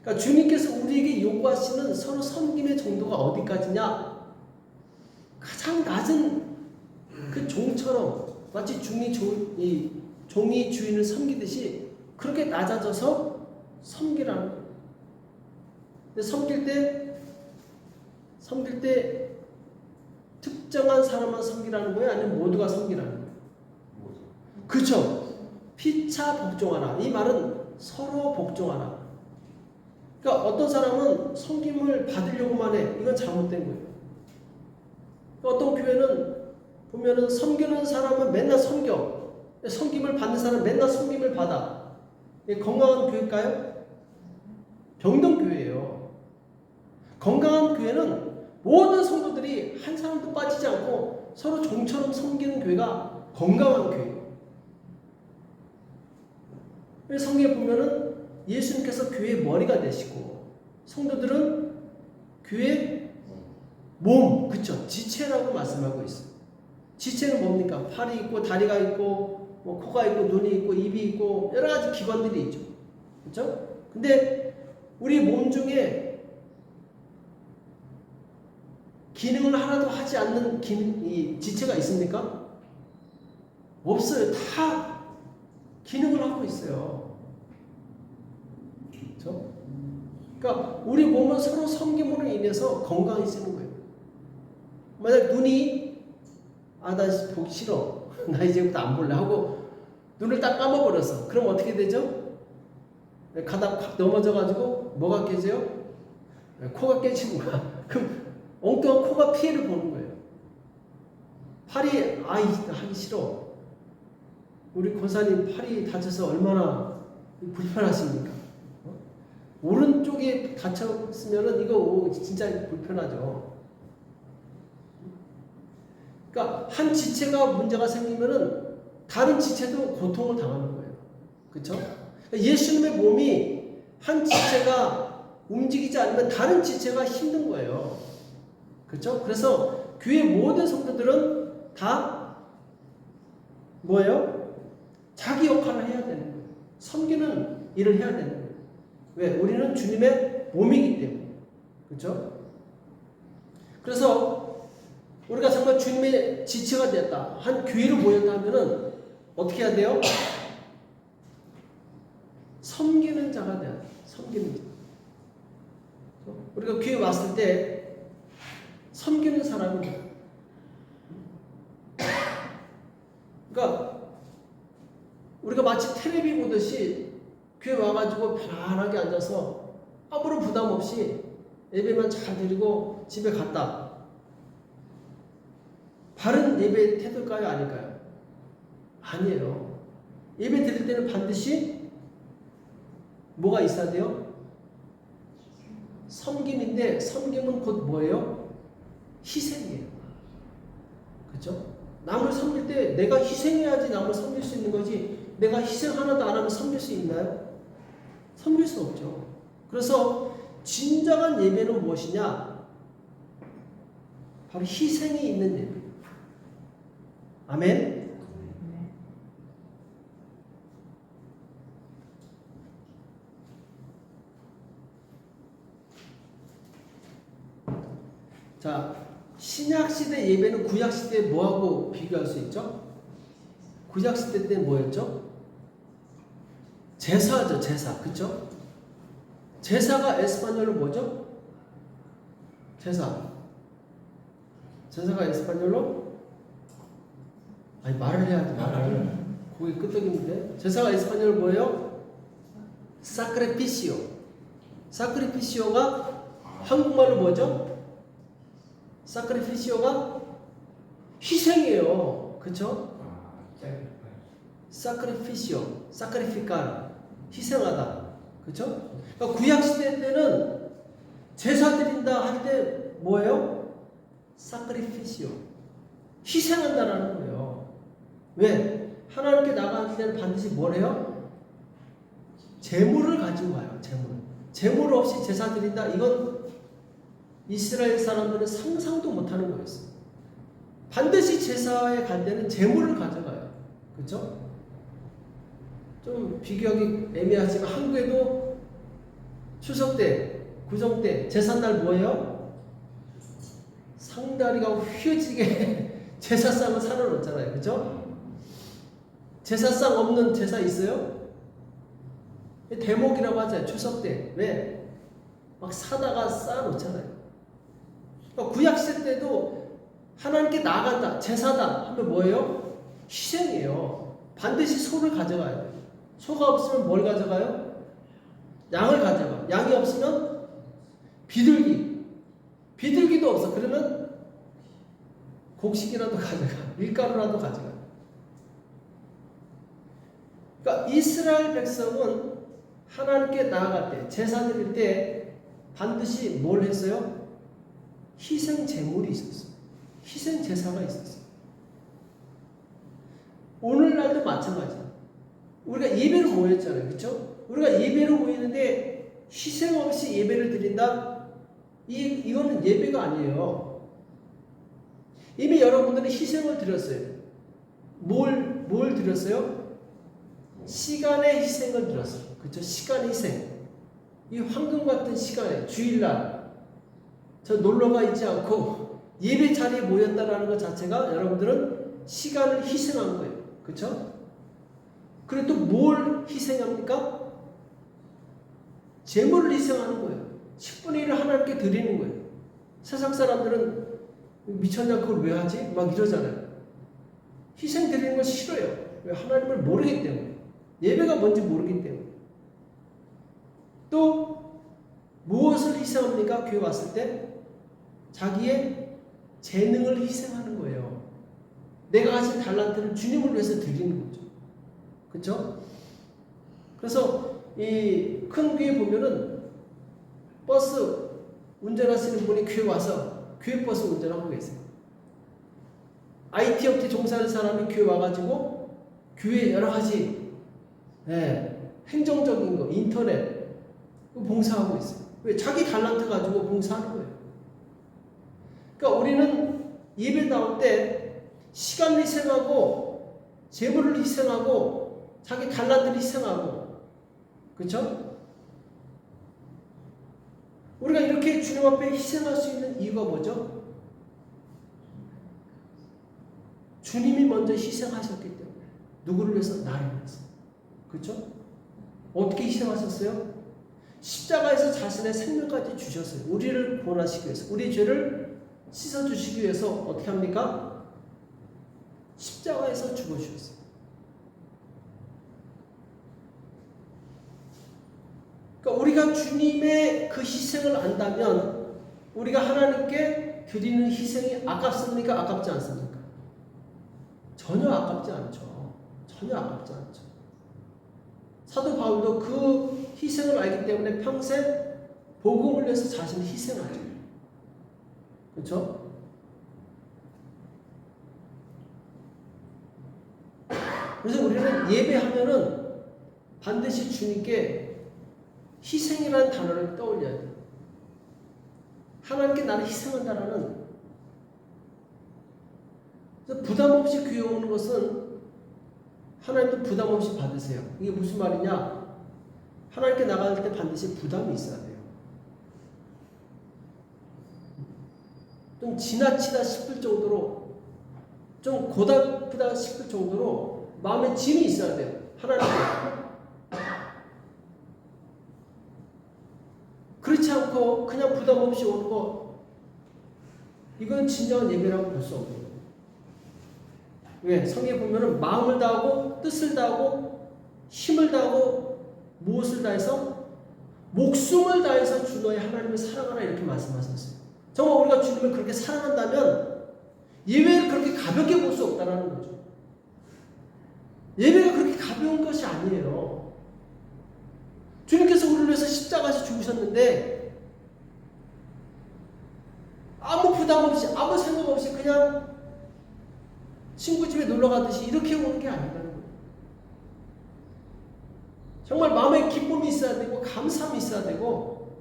Speaker 1: 그러니까 주님께서 우리에게 요구하시는 서로 섬김의 정도가 어디까지냐? 가장 낮은 그 종처럼 마치 종이 주인을 섬기듯이 그렇게 낮아져서 섬기라는 거예요. 근데 섬길 때 특정한 사람만 섬기라는 거예요? 아니면 모두가 섬기라는 거예요? 그렇죠. 피차 복종하라. 이 말은 서로 복종하라. 그러니까 어떤 사람은 섬김을 받으려고만 해. 이건 잘못된 거예요. 어떤 교회는 보면은 섬기는 사람은 맨날 섬겨. 섬김을 받는 사람은 맨날 섬김을 받아. 건강한 교회일까요? 병든 교회예요. 건강한 교회는 모든 성도들이 한 사람도 빠지지 않고 서로 종처럼 섬기는 교회가 건강한 교회예요. 성경에 보면은 예수님께서 교회의 머리가 되시고 성도들은 교회의 몸, 그쵸? 지체라고 말씀하고 있어요. 지체는 뭡니까? 팔이 있고 다리가 있고 뭐 코가 있고 눈이 있고 입이 있고 여러 가지 기관들이 있죠. 그렇죠? 근데 우리 몸 중에 기능을 하나도 하지 않는 이 지체가 있습니까? 없어요. 다 기능을 하고 있어요. 그렇죠? 그러니까 우리 몸은 서로 섬김으로 인해서 건강해지는 거예요. 만약 눈이 나 보기 싫어. 나 이제부터 안 볼래 하고 눈을 딱 감아버렸어. 그럼 어떻게 되죠? 가다 팍 넘어져가지고 뭐가 깨져요? 코가 깨지는 거야. 그럼 엉뚱한 코가 피해를 보는 거예요. 팔이 하기 싫어. 우리 권사님 팔이 다쳐서 얼마나 불편하십니까? 오른쪽에 다쳤으면은 이거 진짜 불편하죠. 그러니까 한 지체가 문제가 생기면은 다른 지체도 고통을 당하는 거예요. 그렇죠? 예수님의 몸이 한 지체가 움직이지 않으면 다른 지체가 힘든 거예요. 그렇죠? 그래서 교회 모든 성도들은 다 뭐예요? 자기 역할을 해야 되는 거예요. 섬기는 일을 해야 되는 거예요. 왜? 우리는 주님의 몸이기 때문에. 그렇죠? 그래서 우리가 정말 주님의 지체가 되었다. 한 교회로 모였다 하면은 어떻게 해야 돼요? 섬기는 자가 돼야 돼. 섬기는 자. 우리가 교회 왔을 때 섬기는 사람입니다. 그러니까 우리가 마치 텔레비 보듯이 교회 와가지고 편안하게 앉아서 아무런 부담 없이 예배만 잘 드리고 집에 갔다. 바른 예배 태도일까요? 아닐까요? 아니에요. 예배 드릴 때는 반드시 뭐가 있어야 돼요? 섬김인데 섬김은 곧 뭐예요? 희생이에요. 그렇죠? 남을 섬길 때 내가 희생해야지 남을 섬길 수 있는 거지 내가 희생 하나도 안 하면 섬길 수 있나요? 섬길 수 없죠. 그래서 진정한 예배는 무엇이냐? 바로 희생이 있는 예배. 아멘. 자, 신약시대 예배는 구약시대에 뭐하고 비교할 수 있죠? 구약시대 때는 뭐였죠? 제사죠, 제사. 그쵸? 제사가 에스파뇰로 뭐죠? 제사. 제사가 에스파뇰로? 아니, 말을 해야 돼, 말을. 거기 끄떡인데. 제사가 에스파뇰로 뭐예요? 사크레피시오. 사크레피시오가 한국말로 뭐죠? 사크리피시오가 희생이에요. 그쵸? 사크리피시오, 사크리피카르, 희생하다. 그쵸? 그러니까 구약시대 때는 제사 드린다 할 때 뭐예요? 사크리피시오, 희생한다라는 거예요. 왜? 하나님께 나갈 때는 반드시 뭘 해요? 재물을 가지고 와요. 재물 없이 제사 드린다. 이건 이스라엘 사람들은 상상도 못하는 거였어요. 반드시 제사에 갈 때는 재물을 가져가요. 그렇죠? 좀 비교하기 애매하지만 한국에도 추석 때, 구정 때, 제삿날 뭐예요? 상다리가 휘어지게 제사상을 사놓잖아요. 그렇죠? 제사상 없는 제사 있어요? 대목이라고 하잖아요. 추석 때. 왜? 막 사다가 쌓아놓잖아요. 구약시대 때도 하나님께 나간다, 제사다 하면 뭐예요? 희생이에요. 반드시 소를 가져가요. 소가 없으면 뭘 가져가요? 양을 가져가. 양이 없으면 비둘기. 비둘기도 없어. 그러면 곡식이라도 가져가. 밀가루라도 가져가. 그러니까 이스라엘 백성은 하나님께 나아갈 때, 제사 드릴 때 반드시 뭘 했어요? 희생 제물이 있었어요. 희생 제사가 있었어요. 오늘날도 마찬가지예요. 우리가 예배로 모였잖아요. 그렇죠? 우리가 예배로 모이는데 희생 없이 예배를 드린다? 이거는 예배가 아니에요. 이미 여러분들은 희생을 드렸어요. 뭘 드렸어요? 시간의 희생을 드렸어요. 그렇죠? 시간의 희생. 이 황금 같은 시간에 주일날 저 놀러가 있지 않고 예배 자리에 모였다라는 것 자체가 여러분들은 시간을 희생한 거예요. 그렇죠? 그리고 또 뭘 희생합니까? 재물을 희생하는 거예요. 10분의 1을 하나님께 드리는 거예요. 세상 사람들은 미쳤냐 그걸 왜 하지? 막 이러잖아요. 희생 드리는 걸 싫어요. 왜? 하나님을 모르기 때문에. 예배가 뭔지 모르기 때문에. 또 무엇을 희생합니까? 교회 왔을 때? 자기의 재능을 희생하는 거예요. 내가 가진 달란트를 주님을 위해서 드리는 거죠. 그렇죠? 그래서 이 큰 교회 보면은 버스 운전하시는 분이 교회 와서 교회 버스 운전하고 계세요. IT 업체 종사하는 사람이 교회 와가지고 교회 여러 가지 행정적인 거, 인터넷 봉사하고 있어요. 왜? 자기 달란트 가지고 봉사하는 거예요. 그러니까 우리는 예배 나올 때 시간을 희생하고 재물을 희생하고 자기 달란트를 희생하고, 그렇죠? 우리가 이렇게 주님 앞에 희생할 수 있는 이유가 뭐죠? 주님이 먼저 희생하셨기 때문에. 누구를 위해서? 나를 위해서. 그렇죠? 어떻게 희생하셨어요? 십자가에서 자신의 생명까지 주셨어요. 우리를 구원하시기 위해서, 우리 죄를 씻어주시기 위해서 어떻게 합니까? 십자가에서 죽어주셨어요. 그러니까 우리가 주님의 그 희생을 안다면 우리가 하나님께 드리는 희생이 아깝습니까? 아깝지 않습니까? 전혀 아깝지 않죠. 전혀 아깝지 않죠. 사도 바울도 그 희생을 알기 때문에 평생 복음을 위해서 자신을 희생하죠. 그렇죠? 그래서 우리는 예배하면은 반드시 주님께 희생이라는 단어를 떠올려야 돼요. 하나님께 나를 희생한다라는, 그래서 부담 없이 교회 오는 것은 하나님도 부담 없이 받으세요. 이게 무슨 말이냐? 하나님께 나갈 때 반드시 부담이 있어야 돼요. 좀 지나치다 싶을 정도로, 좀 고달프다 싶을 정도로 마음에 짐이 있어야 돼요. 하나님께. 그렇지 않고 그냥 부담 없이 오는 거, 이건 진정한 예배라고 볼 수 없는 거예요. 왜? 성경에 보면은 마음을 다하고 뜻을 다하고 힘을 다하고 무엇을 다해서? 목숨을 다해서 주 너의 하나님을 사랑하라, 이렇게 말씀하셨어요. 정말 우리가 주님을 그렇게 사랑한다면 예배를 그렇게 가볍게 볼 수 없다는 거죠. 예배가 그렇게 가벼운 것이 아니에요. 주님께서 우리를 위해서 십자가에서 죽으셨는데 아무 부담 없이, 아무 생각 없이 그냥 친구 집에 놀러 가듯이 이렇게 오는 게 아니라는 거예요. 정말 마음에 기쁨이 있어야 되고 감사함이 있어야 되고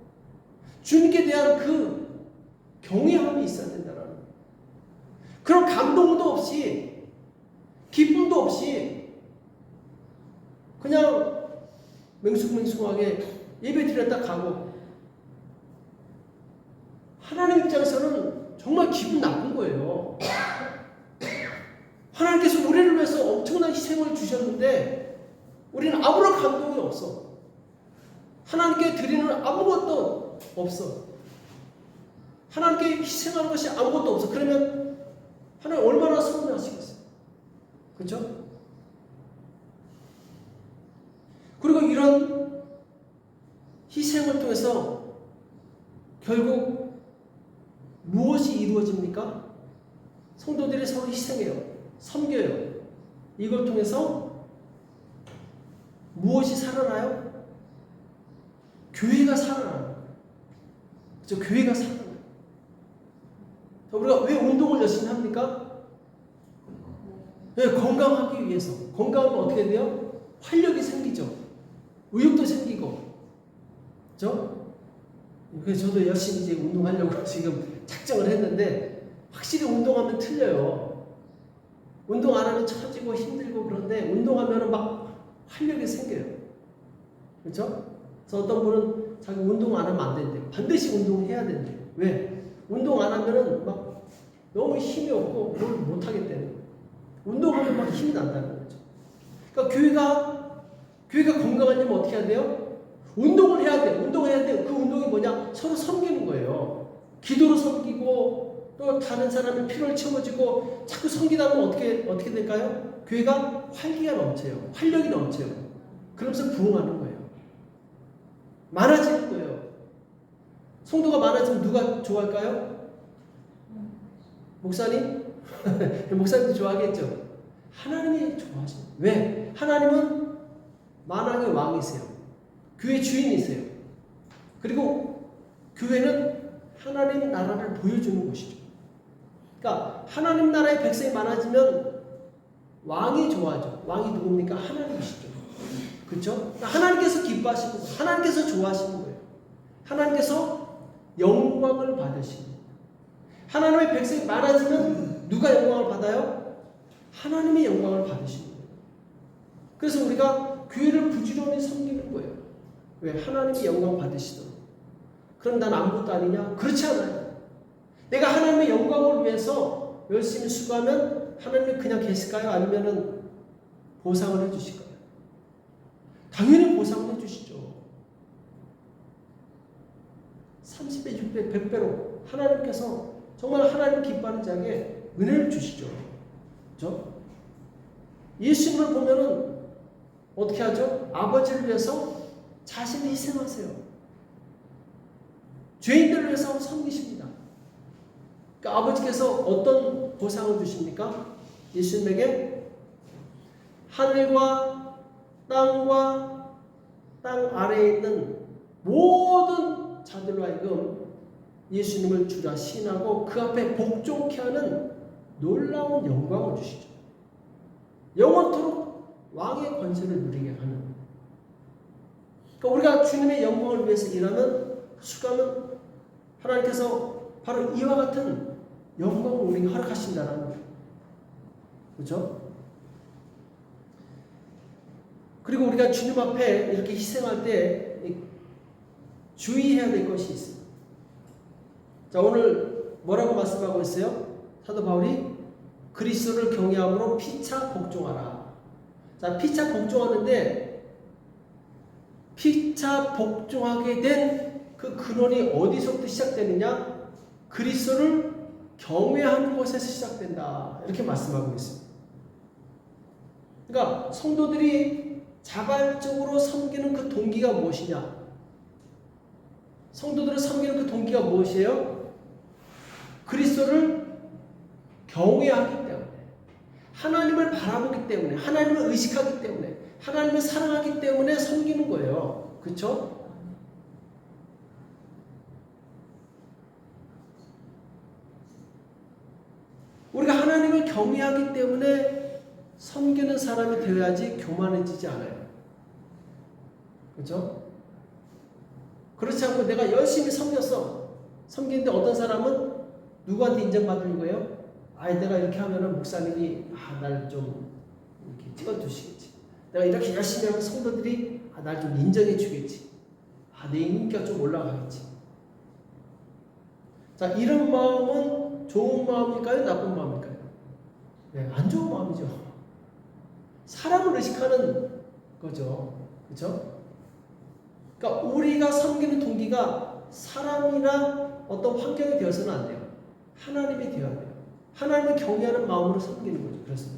Speaker 1: 주님께 대한 그 경외함이 있어야 된다는 거예요. 그런 감동도 없이 기쁨도 없이 그냥 맹숭맹숭하게 예배 드렸다 가고, 하나님 입장에서는 정말 기분 나쁜 거예요. 하나님께서 우리를 위해서 엄청난 희생을 주셨는데 우리는 아무런 감동이 없어. 하나님께 드리는 아무것도 없어. 하나님께 희생하는 것이 아무것도 없어. 그러면 하나님 얼마나 서운하시겠어요. 그렇죠? 그리고 이런 희생을 통해서 결국 무엇이 이루어집니까? 성도들이 서로 희생해요. 섬겨요. 이걸 통해서 무엇이 살아나요? 교회가 살아나요. 그렇죠? 교회가 살아나요. 우리가 왜 운동을 열심히 합니까? 네, 건강하기 위해서. 건강하면 어떻게 돼요? 활력이 생기죠. 의욕도 생기고. 그렇죠? 그래서 저도 열심히 이제 운동하려고 지금 작정을 했는데 확실히 운동하면 틀려요. 운동 안 하면 처지고 힘들고, 그런데 운동하면 막 활력이 생겨요. 그렇죠? 그래서 어떤 분은 자기 운동 안 하면 안 된대요. 반드시 운동해야 된대요. 왜? 운동 안 하면은 막 너무 힘이 없고 뭘 못 하겠다는 거예요. 운동하면 막 힘이 난다는 거죠. 그러니까 교회가 건강하려면 어떻게 해야 돼요? 운동을 해야 돼요. 운동해야 돼요. 그 운동이 뭐냐? 서로 섬기는 거예요. 기도로 섬기고 또 다른 사람의 필요를 채워주고 자꾸 섬기다 보면 어떻게 될까요? 교회가 활기가 넘쳐요. 활력이 넘쳐요. 그러면서 부흥하는 거예요. 많아지는 거예요. 성도가 많아지면 누가 좋아할까요? 목사님? 목사님도 좋아하겠죠? 하나님이 좋아하시는 거예요. 왜? 하나님은 만왕의 왕이세요. 교회 주인이세요. 그리고 교회는 하나님 나라를 보여주는 곳이죠. 그러니까 하나님 나라의 백성이 많아지면 왕이 좋아하죠. 왕이 누굽니까? 하나님이시죠. 그렇죠? 하나님께서 기뻐하시는 거예요. 하나님께서 좋아하시는 거예요. 하나님께서 영광을 받으시는 거예요. 하나님의 백성이 많아지면 누가 영광을 받아요? 하나님의 영광을 받으시는 거예요. 그래서 우리가 교회를 부지런히 섬기는 거예요. 왜? 하나님이 영광 받으시도록. 그럼 난 아무것도 아니냐? 그렇지 않아요. 내가 하나님의 영광을 위해서 열심히 수고하면 하나님이 그냥 계실까요? 아니면은 보상을 해주실까요? 당연히 보상을 해주시죠. 30배, 6배, 100배로 하나님께서 정말 하나님 기뻐하는 자에게 은혜를 주시죠. 그렇죠? 예수님을 보면은 어떻게 하죠? 아버지를 위해서 자신을 희생하세요. 죄인들을 위해서 섬기십니다. 그러니까 아버지께서 어떤 보상을 주십니까? 예수님에게 하늘과 땅과 땅 아래에 있는 모든 자들로 하여금 예수님을 주라 시인하고 그 앞에 복종케 하는 놀라운 영광을 주시죠. 영원토록 왕의 권세를 누리게 하는. 그러니까 우리가 주님의 영광을 위해서 일하면 수고하면 하나님께서 바로 이와 같은 영광을 우리에게 허락하신다는 거예요. 그렇죠? 그리고 우리가 주님 앞에 이렇게 희생할 때 주의해야 될 것이 있습니다. 자, 오늘 뭐라고 말씀하고 있어요? 사도 바울이 그리스도를 경외함으로 피차 복종하라. 자, 피차 복종하는데 피차 복종하게 된 그 근원이 어디서부터 시작되느냐? 그리스도를 경외하는 것에서 시작된다. 이렇게 말씀하고 있습니다. 그러니까 성도들이 자발적으로 섬기는 그 동기가 무엇이냐? 성도들을 섬기는 그 동기가 무엇이에요? 그리스도를 경외하기 때문에, 하나님을 바라보기 때문에, 하나님을 의식하기 때문에, 하나님을 사랑하기 때문에 섬기는 거예요. 그렇죠? 우리가 하나님을 경외하기 때문에 섬기는 사람이 되어야지 교만해지지 않아요. 그렇죠? 그렇지 않고 내가 열심히 섬겼어. 섬기는데 어떤 사람은 누구한테 인정받는 거예요? 내가 이렇게 하면은 목사님이 날 좀 이렇게 찍어주시겠지. 내가 이렇게 열심히 하면 성도들이 날 좀 인정해 주겠지. 내 인기가 좀 올라가겠지. 자, 이런 마음은 좋은 마음일까요? 나쁜 마음일까요? 네, 안 좋은 마음이죠. 사람을 의식하는 거죠. 그렇죠? 그러니까 우리가 섬기는 동기가 사람이나 어떤 환경이 되어서는 안 돼요. 하나님이 되어야 돼요. 하나님을 경외하는 마음으로 섬기는 거죠. 그래서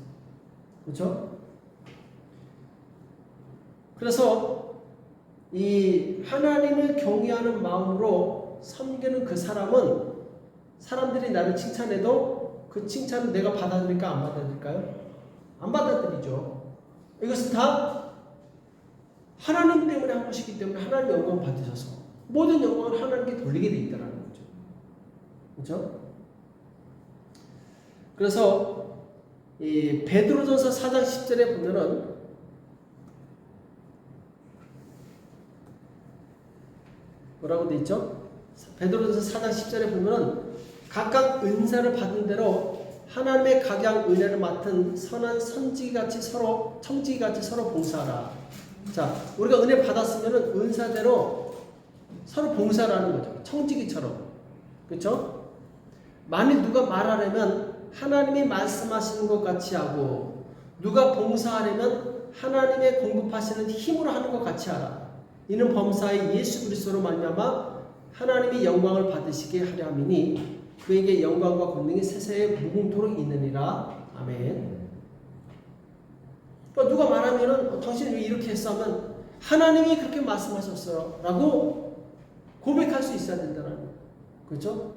Speaker 1: 그렇죠? 그래서 이 하나님을 경외하는 마음으로 섬기는 그 사람은 사람들이 나를 칭찬해도 그 칭찬을 내가 받아들일까 안 받아들일까요? 안 받아들이죠. 이것은 다 하나님 때문에 한 것이기 때문에 하나님의 영광 받으셔서 모든 영광을 하나님께 돌리게 돼 있다는 거죠. 그렇죠? 그래서 이 베드로전서 4장 10절에 보면은 뭐라고 돼 있죠? 베드로전서 4장 10절에 보면은 각각 은사를 받은 대로 하나님의 각양 은혜를 맡은 선한 청지기같이 서로 봉사하라. 자, 우리가 은혜 받았으면은 은사대로 서로 봉사를 하는 거죠. 청지기처럼. 그렇죠? 만일 누가 말하려면 하나님이 말씀하시는 것 같이 하고 누가 봉사하려면 하나님의 공급하시는 힘으로 하는 것 같이 하라. 이는 범사의 예수 그리스도로 말미암아 하나님이 영광을 받으시게 하려 함이니 그에게 영광과 권능이 세세에 무궁토록 있느니라. 아멘. 그러니까 누가 말하면은 당신이 왜 이렇게 했어 하면 하나님이 그렇게 말씀하셨어요 라고 고백할 수 있어야 된다는 거예요. 그렇죠?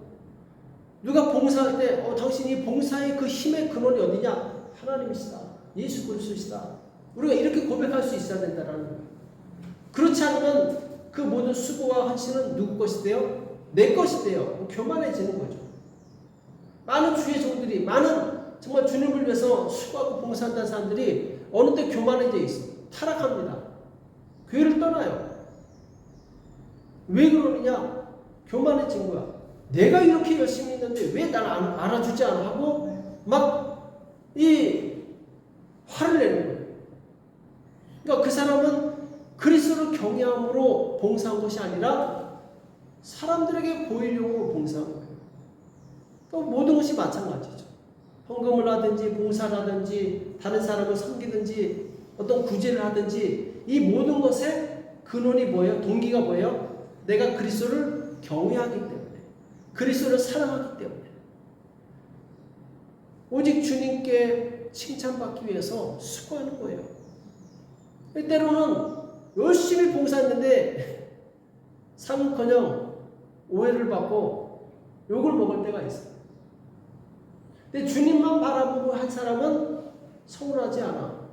Speaker 1: 누가 봉사할 때 당신이 봉사의 그 힘의 근원이 어디냐? 하나님이시다. 예수 그리스도시다. 우리가 이렇게 고백할 수 있어야 된다는 거예요. 그렇지 않으면 그 모든 수고와 헌신은 누구 것이 돼요? 내 것이 돼요. 교만해지는 거죠. 많은 주의 종들이 많은 정말 주님을 위해서 수고하고 봉사한다는 사람들이 어느 때 교만해져 있어. 타락합니다. 교회를 떠나요. 왜 그러느냐? 교만해진 거야. 내가 이렇게 열심히 있는데 왜 날 알아주지 않아 하고 막 이 화를 내는 거예요. 그러니까 그 사람은 그리스도를 경외함으로 봉사한 것이 아니라 사람들에게 보이려고 봉사한 거예요. 또 모든 것이 마찬가지죠. 헌금을 하든지 봉사를 하든지 다른 사람을 섬기든지 어떤 구제를 하든지 이 모든 것의 근원이 뭐예요? 동기가 뭐예요? 내가 그리스도를 경외하기 때문에, 그리스도를 사랑하기 때문에, 오직 주님께 칭찬받기 위해서 수고하는 거예요. 때로는 열심히 봉사했는데 상은커녕 오해를 받고 욕을 먹을 때가 있어요. 근데 주님만 바라보고 한 사람은 서운하지 않아.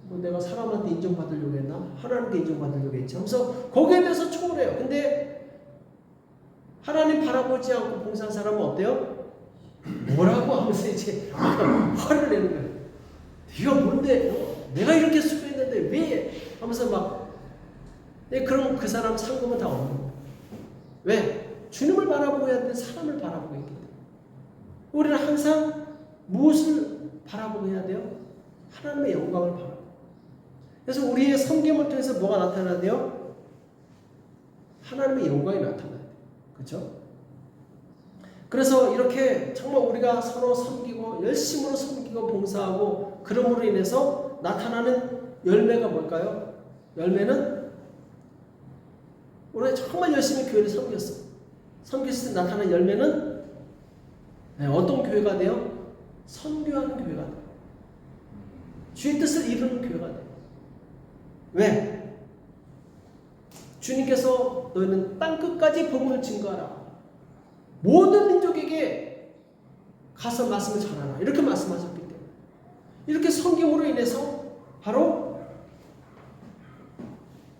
Speaker 1: 뭐 내가 사람한테 인정받으려고 했나? 하나님께 인정받으려고 했지 하면서 거기에 대해서 초월해요. 근데 하나님 바라보지 않고 봉사한 사람은 어때요? 뭐라고 하면서 이제 화를 내는 거예요. 네가 뭔데? 내가 이렇게 수고했는데 왜? 하면서 막 그럼 그 사람 상금은 다 없는 거예요. 왜? 주님을 바라보고 해야 되는데 사람을 바라보고 있기 때문에. 우리는 항상 무엇을 바라보고 해야 돼요? 하나님의 영광을 바라보고. 그래서 우리의 섬김을 통해서 뭐가 나타나야 돼요? 하나님의 영광이 나타나야 돼요. 그렇죠? 그래서 이렇게 정말 우리가 서로 섬기고 열심으로 섬기고 봉사하고 그럼으로 인해서 나타나는 열매가 뭘까요? 열매는 우리가 정말 열심히 교회를 섬겼어. 섬겼을 때 나타나는 열매는 어떤 교회가 돼요? 선교하는 교회가 돼요. 주의 뜻을 이루는 교회가 돼요. 왜? 주님께서 너희는 땅끝까지 복음을 증거하라. 모든 민족에게 가서 말씀을 전하라. 이렇게 말씀하셨기 때문에 이렇게 섬김으로 인해서 바로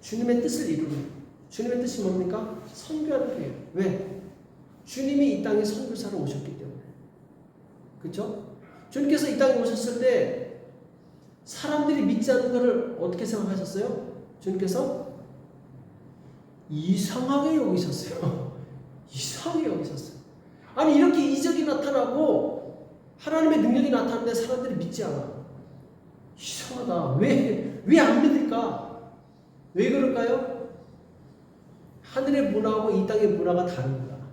Speaker 1: 주님의 뜻을 이루는, 주님의 뜻이 뭡니까? 선교하는 교회예요. 왜? 주님이 이 땅에 선교사로 오셨기 때문에. 그렇죠? 주님께서 이 땅에 오셨을 때 사람들이 믿지 않는 것을 어떻게 생각하셨어요? 주님께서 이상하게 여기셨어요. 이상하게 여기셨어요. 아니 이렇게 이적이 나타나고 하나님의 능력이 나타나는데 사람들이 믿지 않아. 이상하다. 왜 안 믿을까? 왜 그럴까요? 하늘의 문화하고 이 땅의 문화가 다른 거야.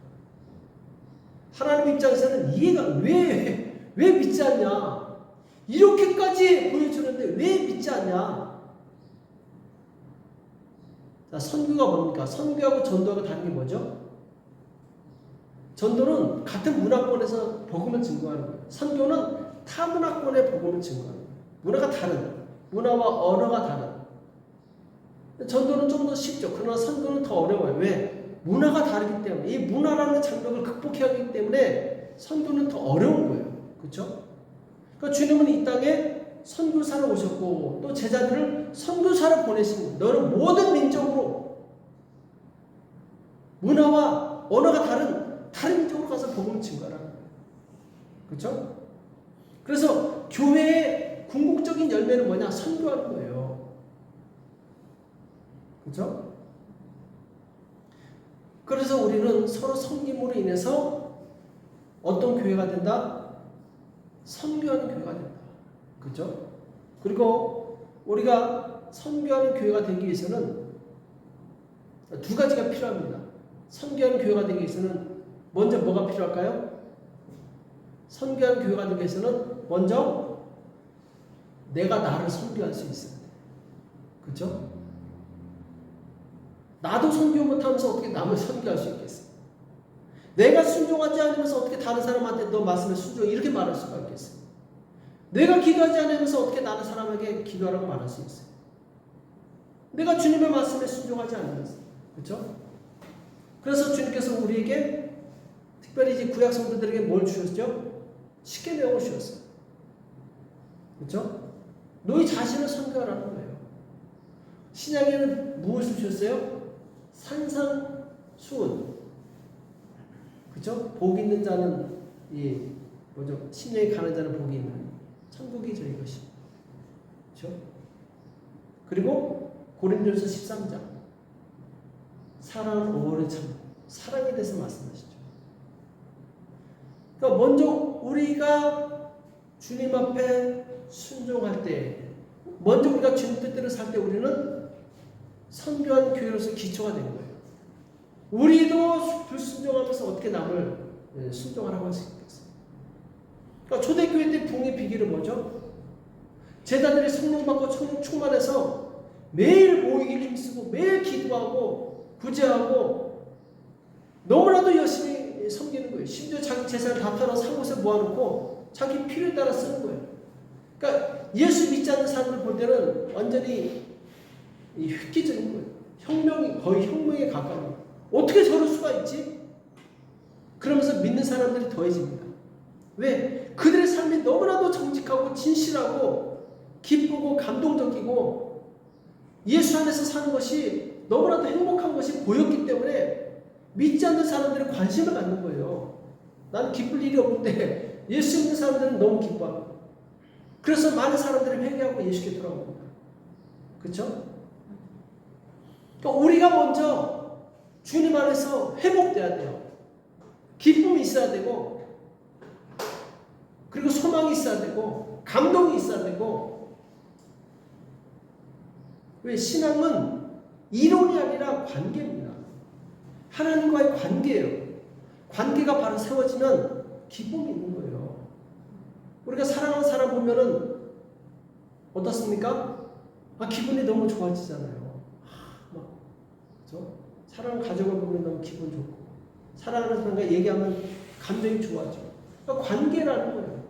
Speaker 1: 하나님 입장에서는 이해가 왜 믿지 않냐? 이렇게까지 보여주는데 왜 믿지 않냐? 자, 선교가 뭡니까? 선교하고 전도하고 다른 게 뭐죠? 전도는 같은 문화권에서 복음을 증거하는 거예요. 선교는 타 문화권의 복음을 증거하는 거예요. 문화가 다른, 문화와 언어가 다른. 전도는 좀 더 쉽죠. 그러나 선교는 더 어려워요. 왜? 문화가 다르기 때문에. 이 문화라는 장벽을 극복해야 하기 때문에 선교는 더 어려운 거예요. 그렇죠? 그러니까 주님은 이 땅에 선교사로 오셨고 또 제자들을 선교사로 보내신 거예요. 너는 모든 민족으로 문화와 언어가 다른 민족으로 가서 복음을 증거하라는 거예요. 그렇죠? 그래서 교회의 궁극적인 열매는 뭐냐? 선교하는 거예요. 그렇죠? 그래서 우리는 서로 섬김으로 인해서 어떤 교회가 된다? 선교하는 교회가 된다. 그렇죠? 그리고 우리가 선교하는 교회가 되기 위해서는 두 가지가 필요합니다. 선교하는 교회가 되기 위해서는 먼저 뭐가 필요할까요? 선교하는 교회가 되기 위해서는 먼저 내가 나를 선교할 수 있어야 돼. 그렇죠? 나도 선교 못하면서 어떻게 남을 선교할 수 있겠어? 내가 순종하지 않으면서 어떻게 다른 사람한테 너 말씀에 순종해 이렇게 말할 수가 있겠어? 내가 기도하지 않으면서 어떻게 다른 사람에게 기도하라고 말할 수 있어요? 내가 주님의 말씀에 순종하지 않으면서. 그렇죠? 그래서 주님께서 우리에게 특별히 이제 구약 성도들에게 뭘 주셨죠? 십계명을 주셨어요. 그렇죠? 너희 자신을 선교하라는 거예요. 신약에는 무엇을 주셨어요? 산상수훈. 그렇죠? 복 있는 자는 신령에 가는 자는 복이 있는 천국이 저희 것이. 그렇죠? 그리고 고린도전서 13장. 사랑은 오래 참고 사랑에 대해서 말씀하시죠. 그러니까 먼저 우리가 주님 앞에 순종할 때, 먼저 우리가 주님 뜻대로 살 때 우리는 선교한 교회로서 기초가 되는 거예요. 우리도 불순종하면서 어떻게 남을 순종하라고 할 수 있겠어요. 그러니까 초대교회 때 부흥의 비결은 뭐죠? 제자들이 성령 받고 성령 충만해서 매일 모이기를 힘쓰고 매일 기도하고 구제하고 너무나도 열심히 섬기는 거예요. 심지어 자기 재산을 다 털어 산 곳에 모아놓고 자기 필요에 따라 쓰는 거예요. 그러니까 예수 믿지 않는 사람들 볼 때는 완전히 획기적인 거예요. 혁명이, 거의 혁명에 가까운 거예요. 어떻게 저럴 수가 있지? 그러면서 믿는 사람들이 더해집니다. 왜? 그들의 삶이 너무나도 정직하고 진실하고 기쁘고 감동적이고 예수 안에서 사는 것이 너무나도 행복한 것이 보였기 때문에 믿지 않는 사람들이 관심을 갖는 거예요. 나는 기쁠 일이 없는데 예수 믿는 사람들은 너무 기뻐하고, 그래서 많은 사람들이 회개하고 예수께 돌아옵니다. 그렇죠? 그러니까 우리가 먼저 주님 안에서 회복돼야 돼요. 기쁨이 있어야 되고, 그리고 소망이 있어야 되고, 감동이 있어야 되고. 왜? 신앙은 이론이 아니라 관계입니다. 하나님과의 관계예요. 관계가 바로 세워지면 기쁨이 있는 거예요. 우리가 사랑하는 사람 보면은 어떻습니까? 기분이 너무 좋아지잖아요. 그렇죠? 사랑하는 가족을 보면 너무 기분 좋고, 사랑하는 사람과 얘기하면 감정이 좋아져. 그러니까 관계라는 거예요.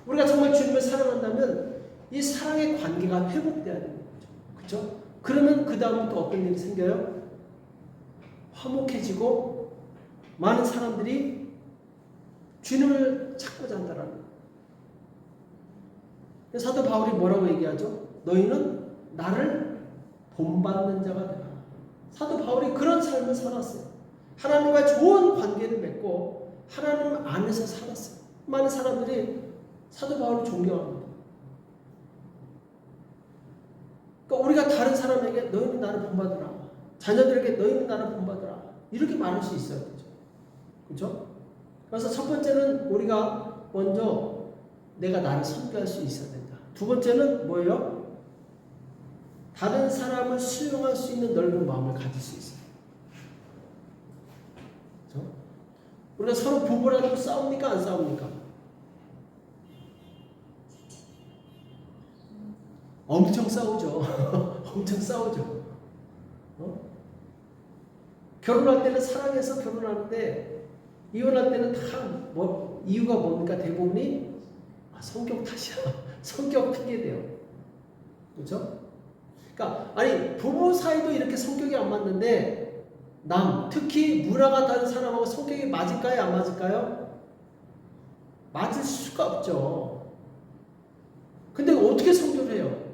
Speaker 1: 우리가 정말 주님을 사랑한다면 이 사랑의 관계가 회복돼야 되는 거죠. 그렇죠? 그러면 그 다음부터 어떤 일이 생겨요? 화목해지고 많은 사람들이 주님을 찾고자 한다라는 거예요. 사도 바울이 뭐라고 얘기하죠? 너희는 나를 본받는 자가 되라. 사도 바울이 그런 삶을 살았어요. 하나님과 좋은 관계를 맺고 하나님 안에서 살았어요. 많은 사람들이 사도 바울을 존경합니다. 그러니까 우리가 다른 사람에게 너희는 나를 본받으라, 자녀들에게 너희는 나를 본받으라, 이렇게 말할 수 있어야 되죠. 그렇죠? 그래서 첫 번째는 우리가 먼저 내가 나를 섬겨할 수 있어야 된다. 두 번째는 뭐예요? 다른 사람을 수용할 수 있는 넓은 마음을 가질 수 있어요. 그렇죠? 우리가 서로 부부라도 싸웁니까? 안 싸웁니까? 엄청 싸우죠. 엄청 싸우죠. 결혼할 때는 사랑해서 결혼하는데 이혼할 때는 다 이유가 뭡니까? 대부분이 성격 탓이야. 성격 핑계대요. 그렇죠? 그러니까 부부 사이도 이렇게 성격이 안 맞는데 특히 문화가 다른 사람하고 성격이 맞을까요? 안 맞을까요? 맞을 수가 없죠. 근데 어떻게 성교를 해요?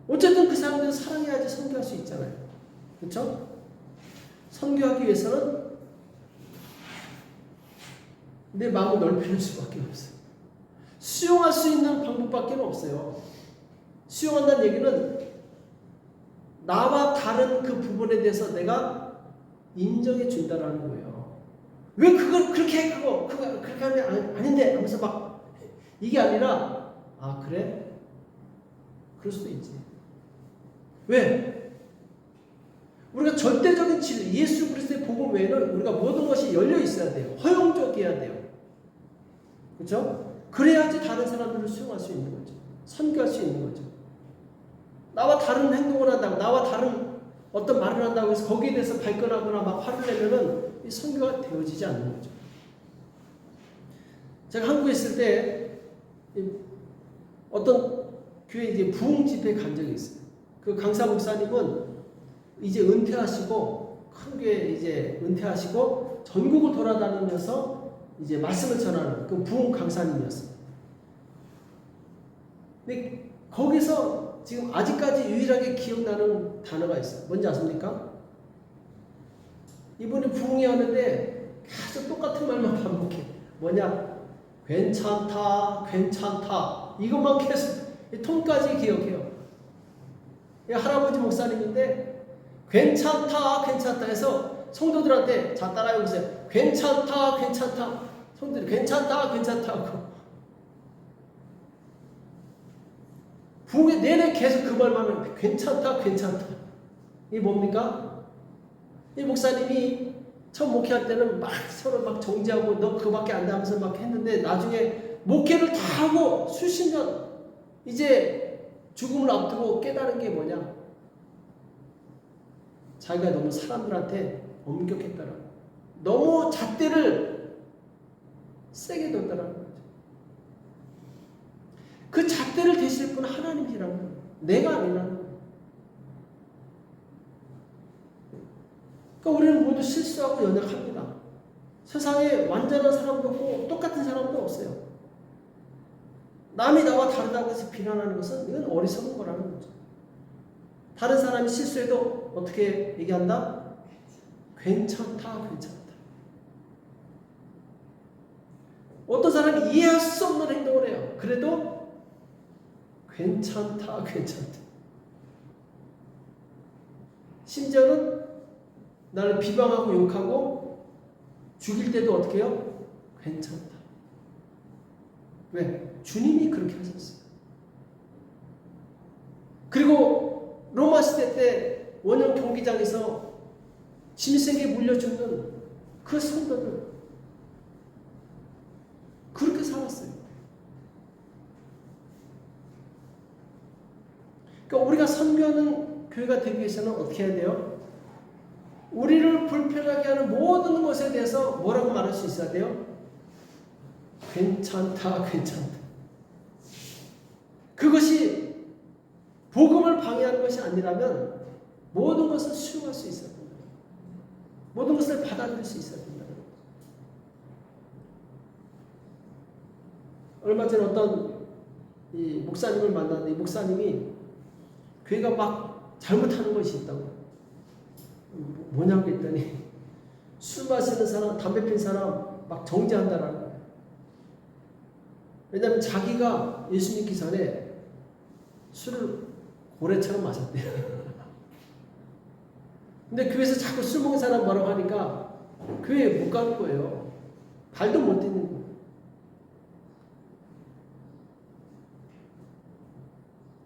Speaker 1: 어쨌든 그 사람들은 사랑해야지 선교할 수 있잖아요. 그렇죠? 선교하기 위해서는 내 마음을 넓히는 수밖에 없어요. 수용할 수 있는 방법밖에 없어요. 수용한다는 얘기는 나와 다른 그 부분에 대해서 내가 인정해 준다라는 거예요. 왜 그걸 그렇게 해? 그거 그렇게 하면 아닌데 하면서 막 이게 아니라 그래? 그럴 수도 있지. 왜? 우리가 절대적인 진리, 예수 그리스도의 복음 외에는 우리가 모든 것이 열려 있어야 돼요. 허용적이어야 돼요. 그렇죠? 그래야지 다른 사람들을 수용할 수 있는 거죠. 선교할 수 있는 거죠. 나와 다른 행동을 한다고, 나와 다른 어떤 말을 한다고 해서 거기에 대해서 발끈하거나 막 화를 내면은 이 선교가 되어지지 않는 거죠. 제가 한국에 있을 때 어떤 교회 이제 부흥 집회에 간 적이 있어요. 그 강사 목사님은 이제 은퇴하시고, 큰 교회 이제 은퇴하시고 전국을 돌아다니면서 이제 말씀을 전하는 그 부흥 강사님이었어요. 근데 거기서 지금 아직까지 유일하게 기억나는 단어가 있어요. 뭔지 아십니까? 이분이 부흥회 하는데 계속 똑같은 말만 반복해. 뭐냐? 괜찮다, 괜찮다. 이것만 계속 톤까지 기억해요. 이 할아버지 목사님인데 괜찮다 괜찮다 해서 성도들한테 자 따라해 보세요. 괜찮다 괜찮다. 성도들이 괜찮다 괜찮다 하고 부흥회 내내 계속 그 말만 하면 괜찮다 괜찮다. 이게 뭡니까? 이 목사님이 처음 목회할 때는 막 서로 막 정지하고 너 그거밖에 안 돼 하면서 막 했는데 나중에 목회를 다 하고 수십 년 이제 죽음을 앞두고 깨달은 게 뭐냐? 자기가 너무 사람들한테 엄격했다라고. 너무 잣대를 세게 뒀다라는 거죠. 그 잣대를 대실 분은 하나님이라는 거예요. 내가 아니라는 거예요. 그러니까 우리는 모두 실수하고 연약합니다. 세상에 완전한 사람도 없고 똑같은 사람도 없어요. 남이 나와 다르다고 해서 비난하는 것은 이건 어리석은 거라는 거죠. 다른 사람이 실수해도 어떻게 얘기한다? 괜찮다, 괜찮다. 어떤 사람이 이해할 수 없는 행동을 해요. 그래도 괜찮다, 괜찮다. 심지어는 나를 비방하고 욕하고 죽일 때도 어떻게 해요? 괜찮다. 왜? 주님이 그렇게 하셨어요. 그리고 로마 시대 때 원형 경기장에서 짐승에게 물려 죽는 그 성도들 그렇게 살았어요. 그러니까 우리가 선교하는 교회가 되기 위해서는 어떻게 해야 돼요? 우리를 불편하게 하는 모든 것에 대해서 뭐라고 말할 수 있어야 돼요? 괜찮다, 괜찮다. 그것이 복음을 방해하는 것이 아니라면 모든 것을 수용할 수 있어야 된다. 모든 것을 받아들일 수 있어야 된다. 얼마 전에 어떤 이 목사님을 만났는데 이 목사님이 교회가 막 잘못하는 것이 있다고. 뭐냐고 했더니 술 마시는 사람, 담배 피는 사람 막 정죄한다라는 거예요. 왜냐하면 자기가 예수 믿기 전에 술을 고래처럼 마셨대요. 근데 교회에서 자꾸 술 먹는 사람 뭐라고 하니까 교회에 못 가는 거예요. 발도 못 딛는 거예요.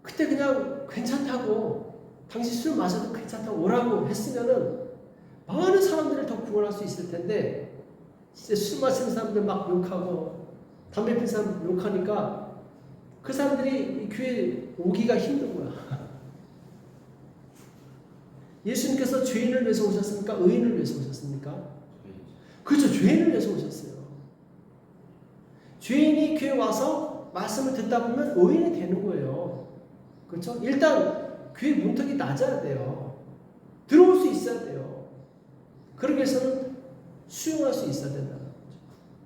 Speaker 1: 그때 그냥 괜찮다고 당신 술 마셔도 괜찮다고 오라고 했으면은 많은 사람들을 더 구원할 수 있을 텐데 진짜 술 마시는 사람들 막 욕하고 담배 피는 사람 욕하니까 그 사람들이 이 교회에 오기가 힘든 거야. 예수님께서 죄인을 위해서 오셨습니까? 의인을 위해서 오셨습니까? 그렇죠. 죄인을 위해서 오셨어요. 죄인이 교회에 와서 말씀을 듣다 보면 의인이 되는 거예요. 그렇죠? 일단 교회 문턱이 낮아야 돼요. 들어올 수 있어야 돼요. 그러기 위해서는 수용할 수 있어야 된다는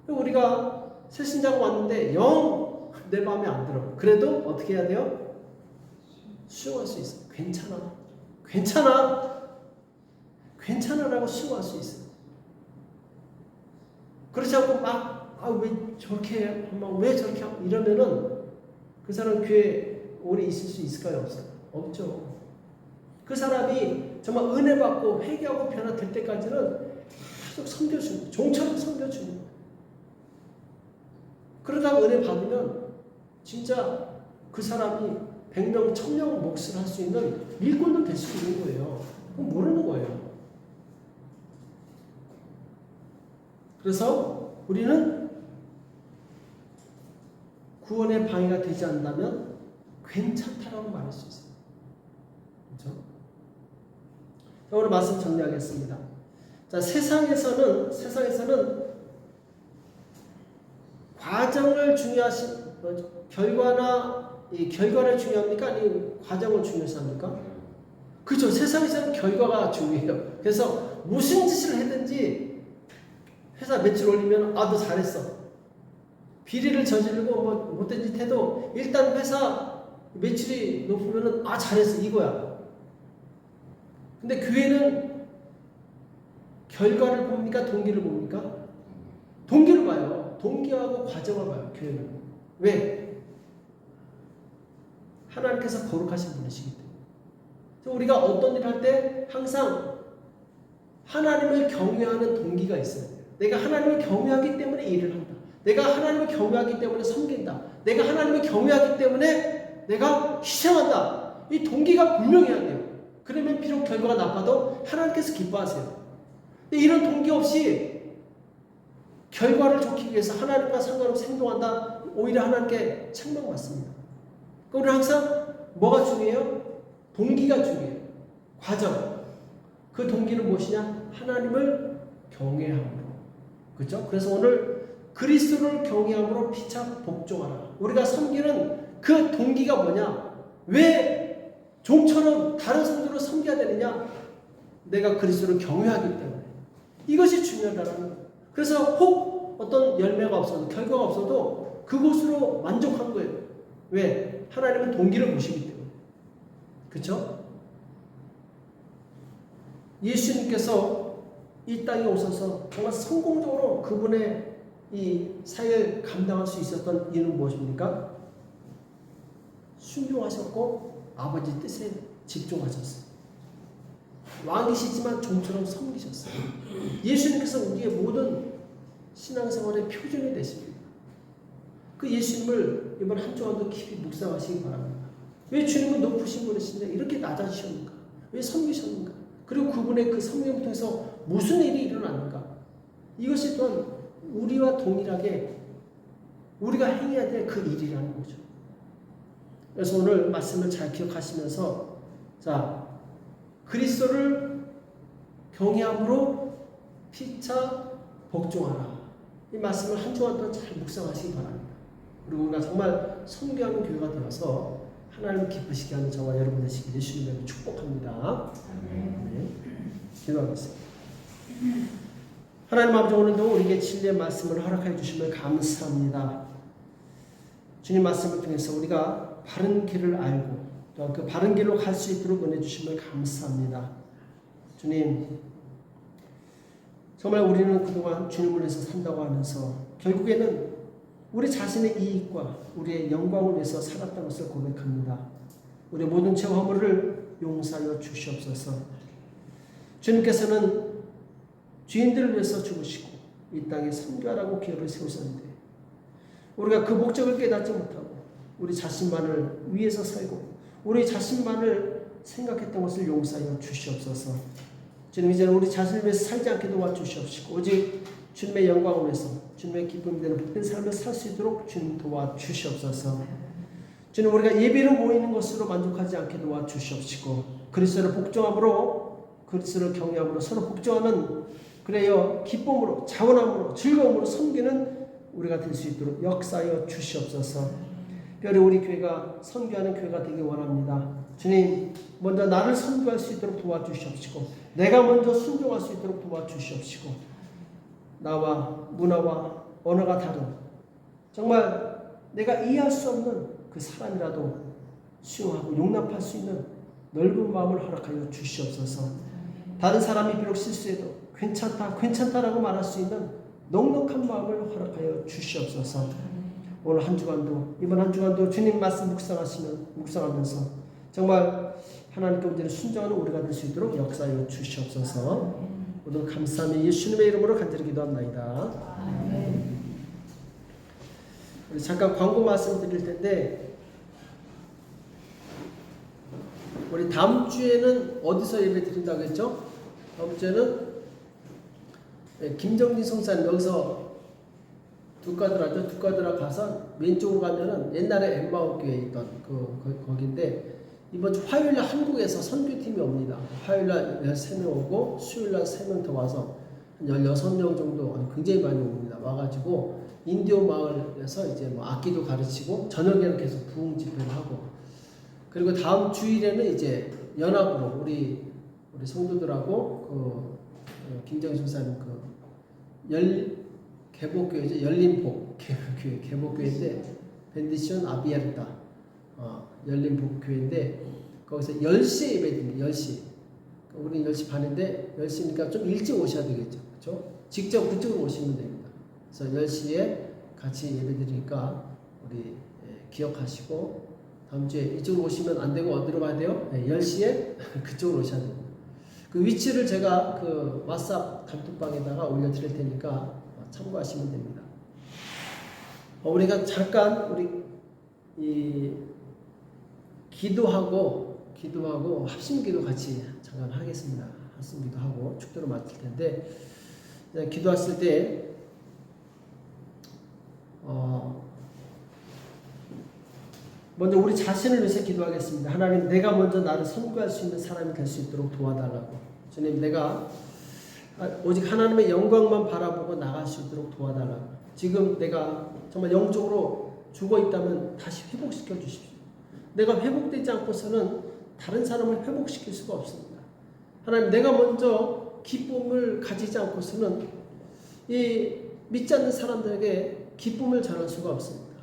Speaker 1: 거죠. 우리가 새신자가 왔는데 영 내 마음에 안 들어. 그래도 어떻게 해야 돼요? 수용할 수 있어요. 괜찮아. 괜찮아. 괜찮아라고 수용할 수 있어요. 그렇지 않고 막, 왜 저렇게 해? 왜 저렇게 하고 이러면은 그 사람 교회에 오래 있을 수 있을까요? 없어요? 없죠. 그 사람이 정말 은혜 받고 회개하고 변화될 때까지는 계속 섬겨주는 거예요. 종처럼 섬겨주는 거예요. 그러다가 은혜 받으면 진짜 그 사람이 100명, 1000명 몫을 할 수 있는 일꾼도 될 수 있는 거예요. 그건 모르는 거예요. 그래서 우리는 구원의 방해가 되지 않는다면 괜찮다라고 말할 수 있어요. 그렇죠? 자, 오늘 말씀 정리하겠습니다. 자, 세상에서는 과정을 중요하신 결과를 중요합니까? 아니면 과정을 중요시합니까? 그렇죠. 세상에서는 결과가 중요해요. 그래서 무슨 짓을 하든지 회사 매출 올리면 너 잘했어. 비리를 저지르고 못된 짓 해도 일단 회사 매출이 높으면 잘했어 이거야. 근데 교회는 결과를 봅니까? 동기를 봅니까? 동기를 봐요. 동기하고 과정을 봐요. 교회는. 왜? 하나님께서 거룩하신 분이시기 때문에. 우리가 어떤 일을 할 때 항상 하나님을 경외하는 동기가 있어야 돼요. 내가 하나님을 경외하기 때문에 일을 한다. 내가 하나님을 경외하기 때문에 섬긴다. 내가 하나님을 경외하기 때문에 내가 희생한다. 이 동기가 분명해야 돼요. 그러면 비록 결과가 나빠도 하나님께서 기뻐하세요. 근데 이런 동기 없이 결과를 좋기 위해서 하나님과 상관없이 행동한다. 오히려 하나님께 책망받습니다. 우리는 항상 뭐가 중요해요? 동기가 중요해요. 과정. 그 동기는 무엇이냐? 하나님을 경외함으로. 그렇죠? 그래서 오늘 그리스도를 경외함으로 피차 복종하라. 우리가 섬기는 그 동기가 뭐냐? 왜 종처럼 다른 성도를 섬겨야 되느냐? 내가 그리스도를 경외하기 때문에. 이것이 중요하다는 거예요. 그래서 혹 어떤 열매가 없어도 결과가 없어도 그것으로 만족한 거예요. 왜? 하나님은 동기를 보시기 때문에. 그렇죠? 예수님께서 이 땅에 오셔서 정말 성공적으로 그분의 이 사역을 감당할 수 있었던 이유는 무엇입니까? 순종하셨고 아버지 뜻에 집중하셨어요. 왕이시지만 종처럼 섬기셨어요. 예수님께서 우리의 모든 신앙생활의 표준이 되십니다. 그 예수님을 이번 한 주간도 깊이 묵상하시기 바랍니다. 왜 주님은 높으신 분이신데 이렇게 낮아지셨는가? 왜 섬기셨는가? 그리고 그분의 그 섬김을 통해서 무슨 일이 일어났는가? 이것이 또한 우리와 동일하게 우리가 행해야 될 그 일이라는 거죠. 그래서 오늘 말씀을 잘 기억하시면서 자, 그리스도를 경외함으로 피차 복종하라. 이 말씀을 한 주간 동안 잘 묵상하시기 바랍니다. 그리고 우리가 정말 섬기하는 교회가 되어서 하나님을 기쁘시게 하는 저와 여러분 되시길 예수님의 축복합니다. 네. 기도하겠습니다. 하나님 아버지, 오늘도 우리에게 진리의 말씀을 허락해 주심을 감사합니다. 주님 말씀을 통해서 우리가 바른 길을 알고 또 그 바른 길로 갈 수 있도록 은혜 주심을 감사합니다. 주님, 정말 우리는 그동안 주님을 위해서 산다고 하면서 결국에는 우리 자신의 이익과 우리의 영광을 위해서 살았다는 것을 고백합니다. 우리의 모든 죄와 허물을 용서하여 주시옵소서. 주님께서는 죄인들을 위해서 죽으시고 이 땅에 선교하라고 기회를 세우셨는데 우리가 그 목적을 깨닫지 못하고 우리 자신만을 위해서 살고 우리 자신만을 생각했던 것을 용서하여 주시옵소서. 주님, 이제는 우리 자신을 위해서 살지 않게 도와주시옵시고 오직 주님의 영광을 위해서 주님의 기쁨이 되는 복된 삶을 살 수 있도록 주님 도와주시옵소서. 주님, 우리가 예배로 모이는 것으로 만족하지 않게 도와주시옵시고 그리스도를 복종함으로 그리스도를 경외함으로 서로 복종하는 그래요 기쁨으로 자원함으로 즐거움으로 섬기는 우리가 될 수 있도록 역사하여 주시옵소서. 특별히 우리 교회가 선교하는 교회가 되기 원합니다. 주님, 먼저 나를 선교할 수 있도록 도와주시옵시고 내가 먼저 순종할 수 있도록 도와주시옵시고 나와 문화와 언어가 다른 정말 내가 이해할 수 없는 그 사람이라도 수용하고 용납할 수 있는 넓은 마음을 허락하여 주시옵소서. 다른 사람이 비록 실수해도 괜찮다라고 말할 수 있는 넉넉한 마음을 허락하여 주시옵소서. 오늘 한 주간도 이번 한 주간도 주님 말씀 묵상하면서 정말 하나님께 온전히 순종하는 우리가 될 수 있도록 역사하여 주시옵소서. 오늘 감사함이 예수님의 이름으로 간절히 기도합나이다. 우리 잠깐 광고 말씀드릴 텐데 우리 다음 주에는 어디서 예배 드린다고 했죠? 다음 주에는 김정진 성사님 여기서 두과드라 가서 왼쪽으로 가면은 옛날에 엠마오 교회에 있던 거기인데 이번 주 화요일날 한국에서 선교팀이 옵니다. 화요일날 13명 오고 수요일날 3명 더 와서 한 16명 정도 굉장히 많이 옵니다. 와가지고 인디오 마을에서 이제 뭐 악기도 가르치고 저녁에는 계속 부흥 집회를 하고 그리고 다음 주일에는 이제 연합으로 우리 성도들하고 김정희 선사님 개복교회죠. 열린복 개복교회인데 벤디션 아비에르타 열린복교회인데 거기서 10시에 예배드립니다. 10시. 우리는 10시 반인데 10시니까 좀 일찍 오셔야 되겠죠. 그렇죠? 직접 그쪽으로 오시면 됩니다. 그래서 10시에 같이 예배드리니까 우리 기억하시고 다음 주에 이쪽으로 오시면 안 되고 어디로 가야 돼요? 네, 10시에 그쪽으로 오셔야 됩니다. 그 위치를 제가 그 왓츠앱 단톡방에다가 올려드릴 테니까 참고하시면 됩니다. 우리가 잠깐 우리 기도하고 합심기도 같이 잠깐 하겠습니다. 합심기도 하고 축도를 마칠 텐데 기도했을 때 먼저 우리 자신을 위해서 기도하겠습니다. 하나님, 내가 먼저 나를 선구할 수 있는 사람이 될 수 있도록 도와달라고. 주님, 내가 오직 하나님의 영광만 바라보고 나갈 수 있도록 도와달라고. 지금 내가 정말 영적으로 죽어 있다면 다시 회복시켜 주십시오. 내가 회복되지 않고서는 다른 사람을 회복시킬 수가 없습니다. 하나님, 내가 먼저 기쁨을 가지지 않고서는 이 믿지 않는 사람들에게 기쁨을 전할 수가 없습니다.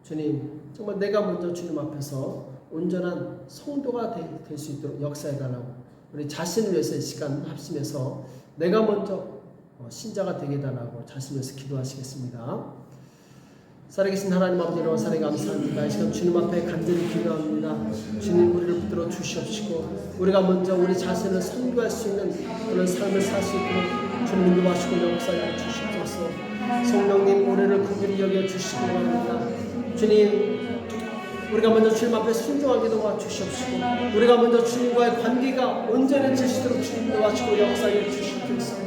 Speaker 1: 주님, 정말 내가 먼저 주님 앞에서 온전한 성도가 될 수 있도록 역사해달라고. 우리 자신을 위해서 이 시간 합심해서 내가 먼저 신자가 되게 해달라고 자신을 위해서 기도하시겠습니다. 살아계신 하나님 아버지, 여러분 사랑에 감사합니다. 이 시간 주님 앞에 간절히 기도합니다. 주님, 우리를 붙들어 주시옵시고 우리가 먼저 우리 자신을 선교할 수 있는 그런 삶을 살 수 있도록 주님 인도하시고 역사해 주시옵소서. 성령님, 우리를 긍휼히 여겨 주시기 바랍니다. 주님, 우리가 먼저 주님 앞에 순종하게 도와주시옵시고 우리가 먼저 주님과의 관계가 온전해지시도록 주님 도와주시고 역사해 주시옵소서.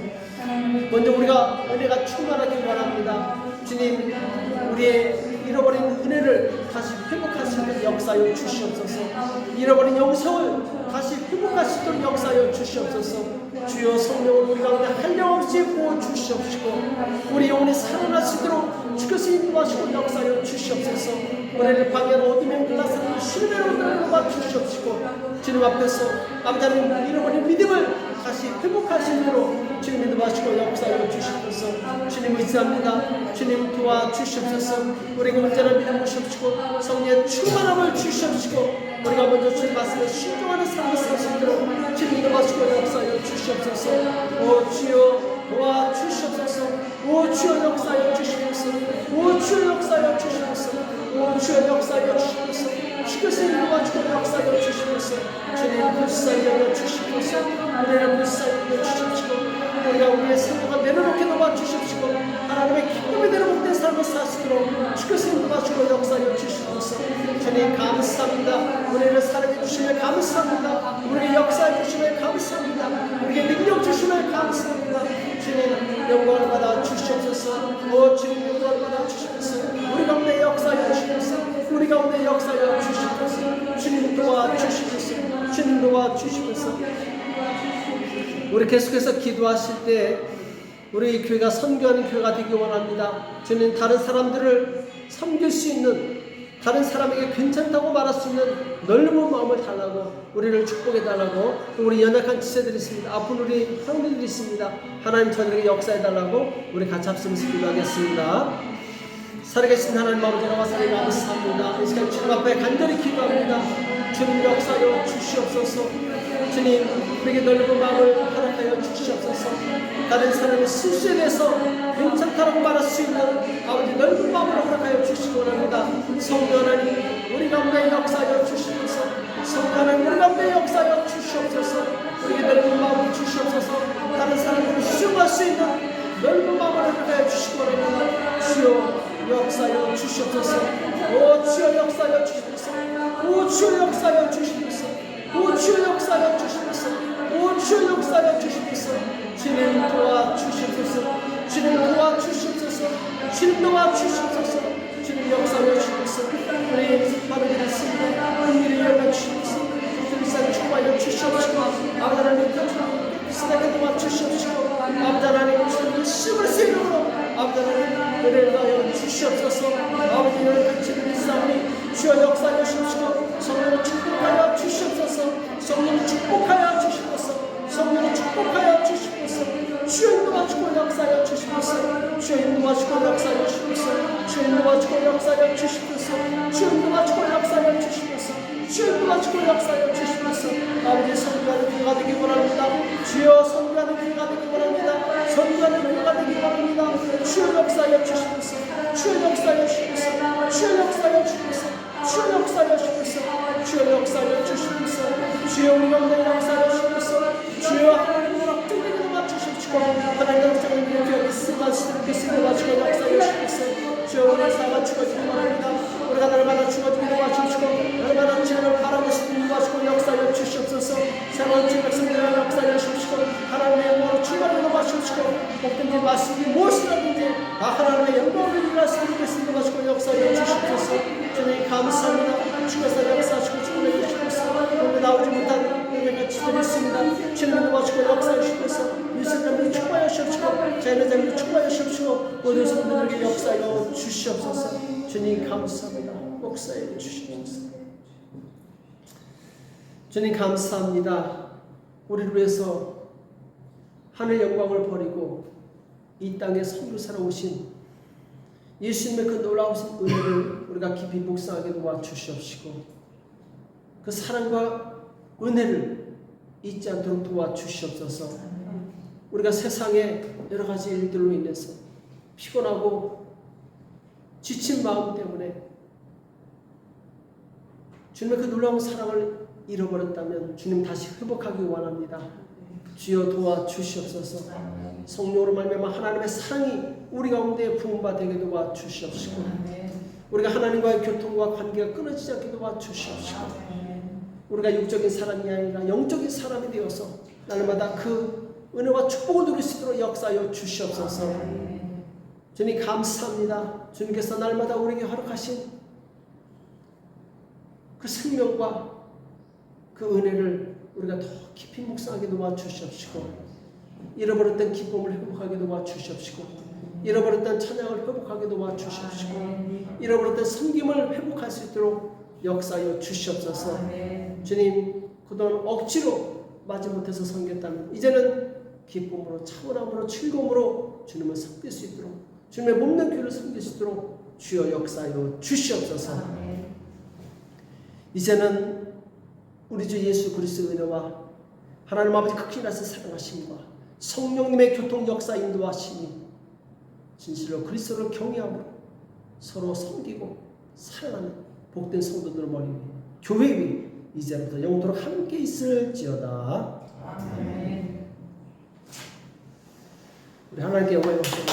Speaker 1: 먼저 우리가 은혜가 충만하길 바랍니다. 주님, 우리의 잃어버린 은혜를 다시 회복하시도록 역사하여 주시옵소서. 잃어버린 영성을 다시 회복하시도록 역사하여 주시옵소서. 주여, 성령을 우리 가운데 한량없이 부어주시옵시고 우리 영혼이 살아나시도록 주께서 인도하시고 역사하여 주시옵소서. 우리를 방해하는 어둠의 글라스를 실내로 들어봐 주시옵시고 주님 앞에서 아버지 하나님 잃어버린 믿음을 다시 회복하시는 대로 주님 인도하시고 역사하여 주시옵소서. 주님 의지합니다. 주님 도와주시옵소서. 우리가 온전한 믿음을 주시옵시고 성령의 충만함을 주시옵시고 우리가 먼저 주님 말씀에 순종하는 삶을 살 수 있도록 주님 인도하시고 역사하여 주시옵소서. 오 주여 도와주시옵소서. 오 주여 역사하여 주시옵소서. 오 주여 역사하여 주시옵소서. 오 주여 역사하여 주시옵소서. 주께서 인도하시고 역사하여 주시옵소서. 주님 불쌍히 여겨 주시옵소서. 우리를 불쌍히 여겨 주시옵시고 우리가 우리의 생각을 내려놓게 도와주시옵시고 하나님의 기쁨이 내려놓는 삶을 사시도록 주께서 인도하시고 역사하여 주시옵소서. 주님 감사합니다. 우리를 사랑해 주시며 감사합니다. 우리의 역사해 주시며 감사합니다. 우리의 능력 주시며 감사합니다. 주님 영광을 받아 주시옵소서. 오 주님 영광을 받아 주시옵소서. 우리 가운데 역사해 주시옵소서. 우리 가운데 역사해 주시옵소서. 주님 도와주시옵소서. 주님 도와주시옵소서. 우리 계속해서 기도하실 때 우리 교회가 선교하는 교회가 되기 원합니다. 주님, 다른 사람들을 섬길 수 있는, 다른 사람에게 괜찮다고 말할 수 있는 넓은 마음을 달라고, 우리를 축복해 달라고, 또 우리 연약한 지체들이 있습니다. 아픈 우리 형제들이 있습니다. 하나님 저들에게 역사해 달라고 우리 같이 합심해서 기도하겠습니다. 살아계신 하나님 아버지, 나와서 감사합니다. 이 시간 주님 앞에 간절히 기도합니다. 주님 역사하여 주시옵소서. 주님, 우리에게 넓은 마음을 허락하여 주시옵소서. 다른 사람의 실수에 대해서 괜찮다고 말할 수 있는 아버지 넓은 마음을 허락하여 주시기 원합니다. 성도 하나님, 우리 가운데 역사하여 주시옵소서. 성도 하나님, 우리 가운데 역사하여 주시옵소서. 우리에게 넓은 마음을 주시옵소서. 다른 사람들을 수용할 수 있는 넓은 마음을 허락하여 주시기 원합니다. 주여 역사하여 주시옵소서. 오 주여 역사하여 주시옵소서. 오 주여 역사하여 주시옵소서. 오 주여 역사하여 주시옵소서. 오 주여 역사하여 주시옵소서. 주님 도와주시옵소서. 주님 도와주시옵소서. 주님 도와주시옵소서. 주님 역사하여 주시옵소서. 우리 바로들이 있습니다. 은밀히 열어주시옵소서. 불쌍히 축복하여 주시옵시고 아버지 하나님 비슷하게 도와주시옵시고 아버지 하나님 주님의 심을 세우므로 아버지 하나님 은혜를 하여 주시옵소서. 아버지 너를 같이 믿사오니 주여 역사하여 주시옵시고 성령을 축복하여 주시옵소서. 성령을 축복하여 주시옵소서. 성령을 축복하여 주시옵소서. 주여 인도하시고 역사하여 주시옵소서. 주여 인도하시고 역사하여 주시옵소서. 주여 인도하시고 역사하여 주시옵소서. 주여 인도하시고 역사하여 주시옵소서. 주여 인도하시고 역사하여 주시옵소서. 아버지 선교하는 교회가 되기 원합니다. 주여 선교하는 교회가 되기 원합니다. 선교하는 교회가 되기 원합니다. 주여 역사하여 주시옵소서. 주여 역사하여 주시옵소서. 주여 역사하여 주시옵소서. 주여 역사하여 주시옵소서. 모든 성도들에게 역사하여 주시옵소서. 주님 감사합니다. 역사하여 주시옵소서. 주님 감사합니다. 우리를 위해서 하늘 영광을 버리고 이 땅에 선교사로 오신 예수님의 그 놀라우신 은혜를 우리가 깊이 묵상하게 도와주시옵시고 그 사랑과 은혜를 잊지 않도록 도와주시옵소서. 우리가 세상의 여러 가지 일들로 인해서 피곤하고 지친 마음 때문에 주님의 그 놀라운 사랑을 잃어버렸다면 주님 다시 회복하기 원합니다. 주여 도와주시옵소서. 성령으로 말미암아 하나님의 사랑이 우리 가운데 부음바 되게 도와주시옵시고 우리가 하나님과의 교통과 관계가 끊어지지 않게 도와주시옵시고 우리가 육적인 사람이 아니라 영적인 사람이 되어서 날마다 그 은혜와 축복을 누릴 수 있도록 역사하여 주시옵소서. 주님 감사합니다. 주님께서 날마다 우리에게 허락하신 그 생명과 그 은혜를 우리가 더 깊이 묵상하게 도와주시옵시고 잃어버렸던 기쁨을 회복하게 도와주시옵시고 잃어버렸던 찬양을 회복하게 도와주시옵시고 잃어버렸던 섬김을 회복할 수 있도록 역사하여 주시옵소서. 주님 그동안 억지로 마지못해서 섬겼다면 이제는 기쁨으로 차분함으로 즐거움으로 주님을 섬길 수 있도록 주님의 몸된 교회를 섬길 수 있도록 주여 역사하여 주시옵소서. 이제는 우리 주 예수 그리스도의 은혜와 하나님 아버지 극히 낮은 사랑하심과 성령님의 교통 역사 인도하심이 진실로 그리스도를 경외함으로 서로 섬기고 사랑하는 복된 성도들 머리 위 교회 위 이제부터 영원토록 함께 있을지어다. 아멘. 우리 하나님께 영광을 올리겠습니다.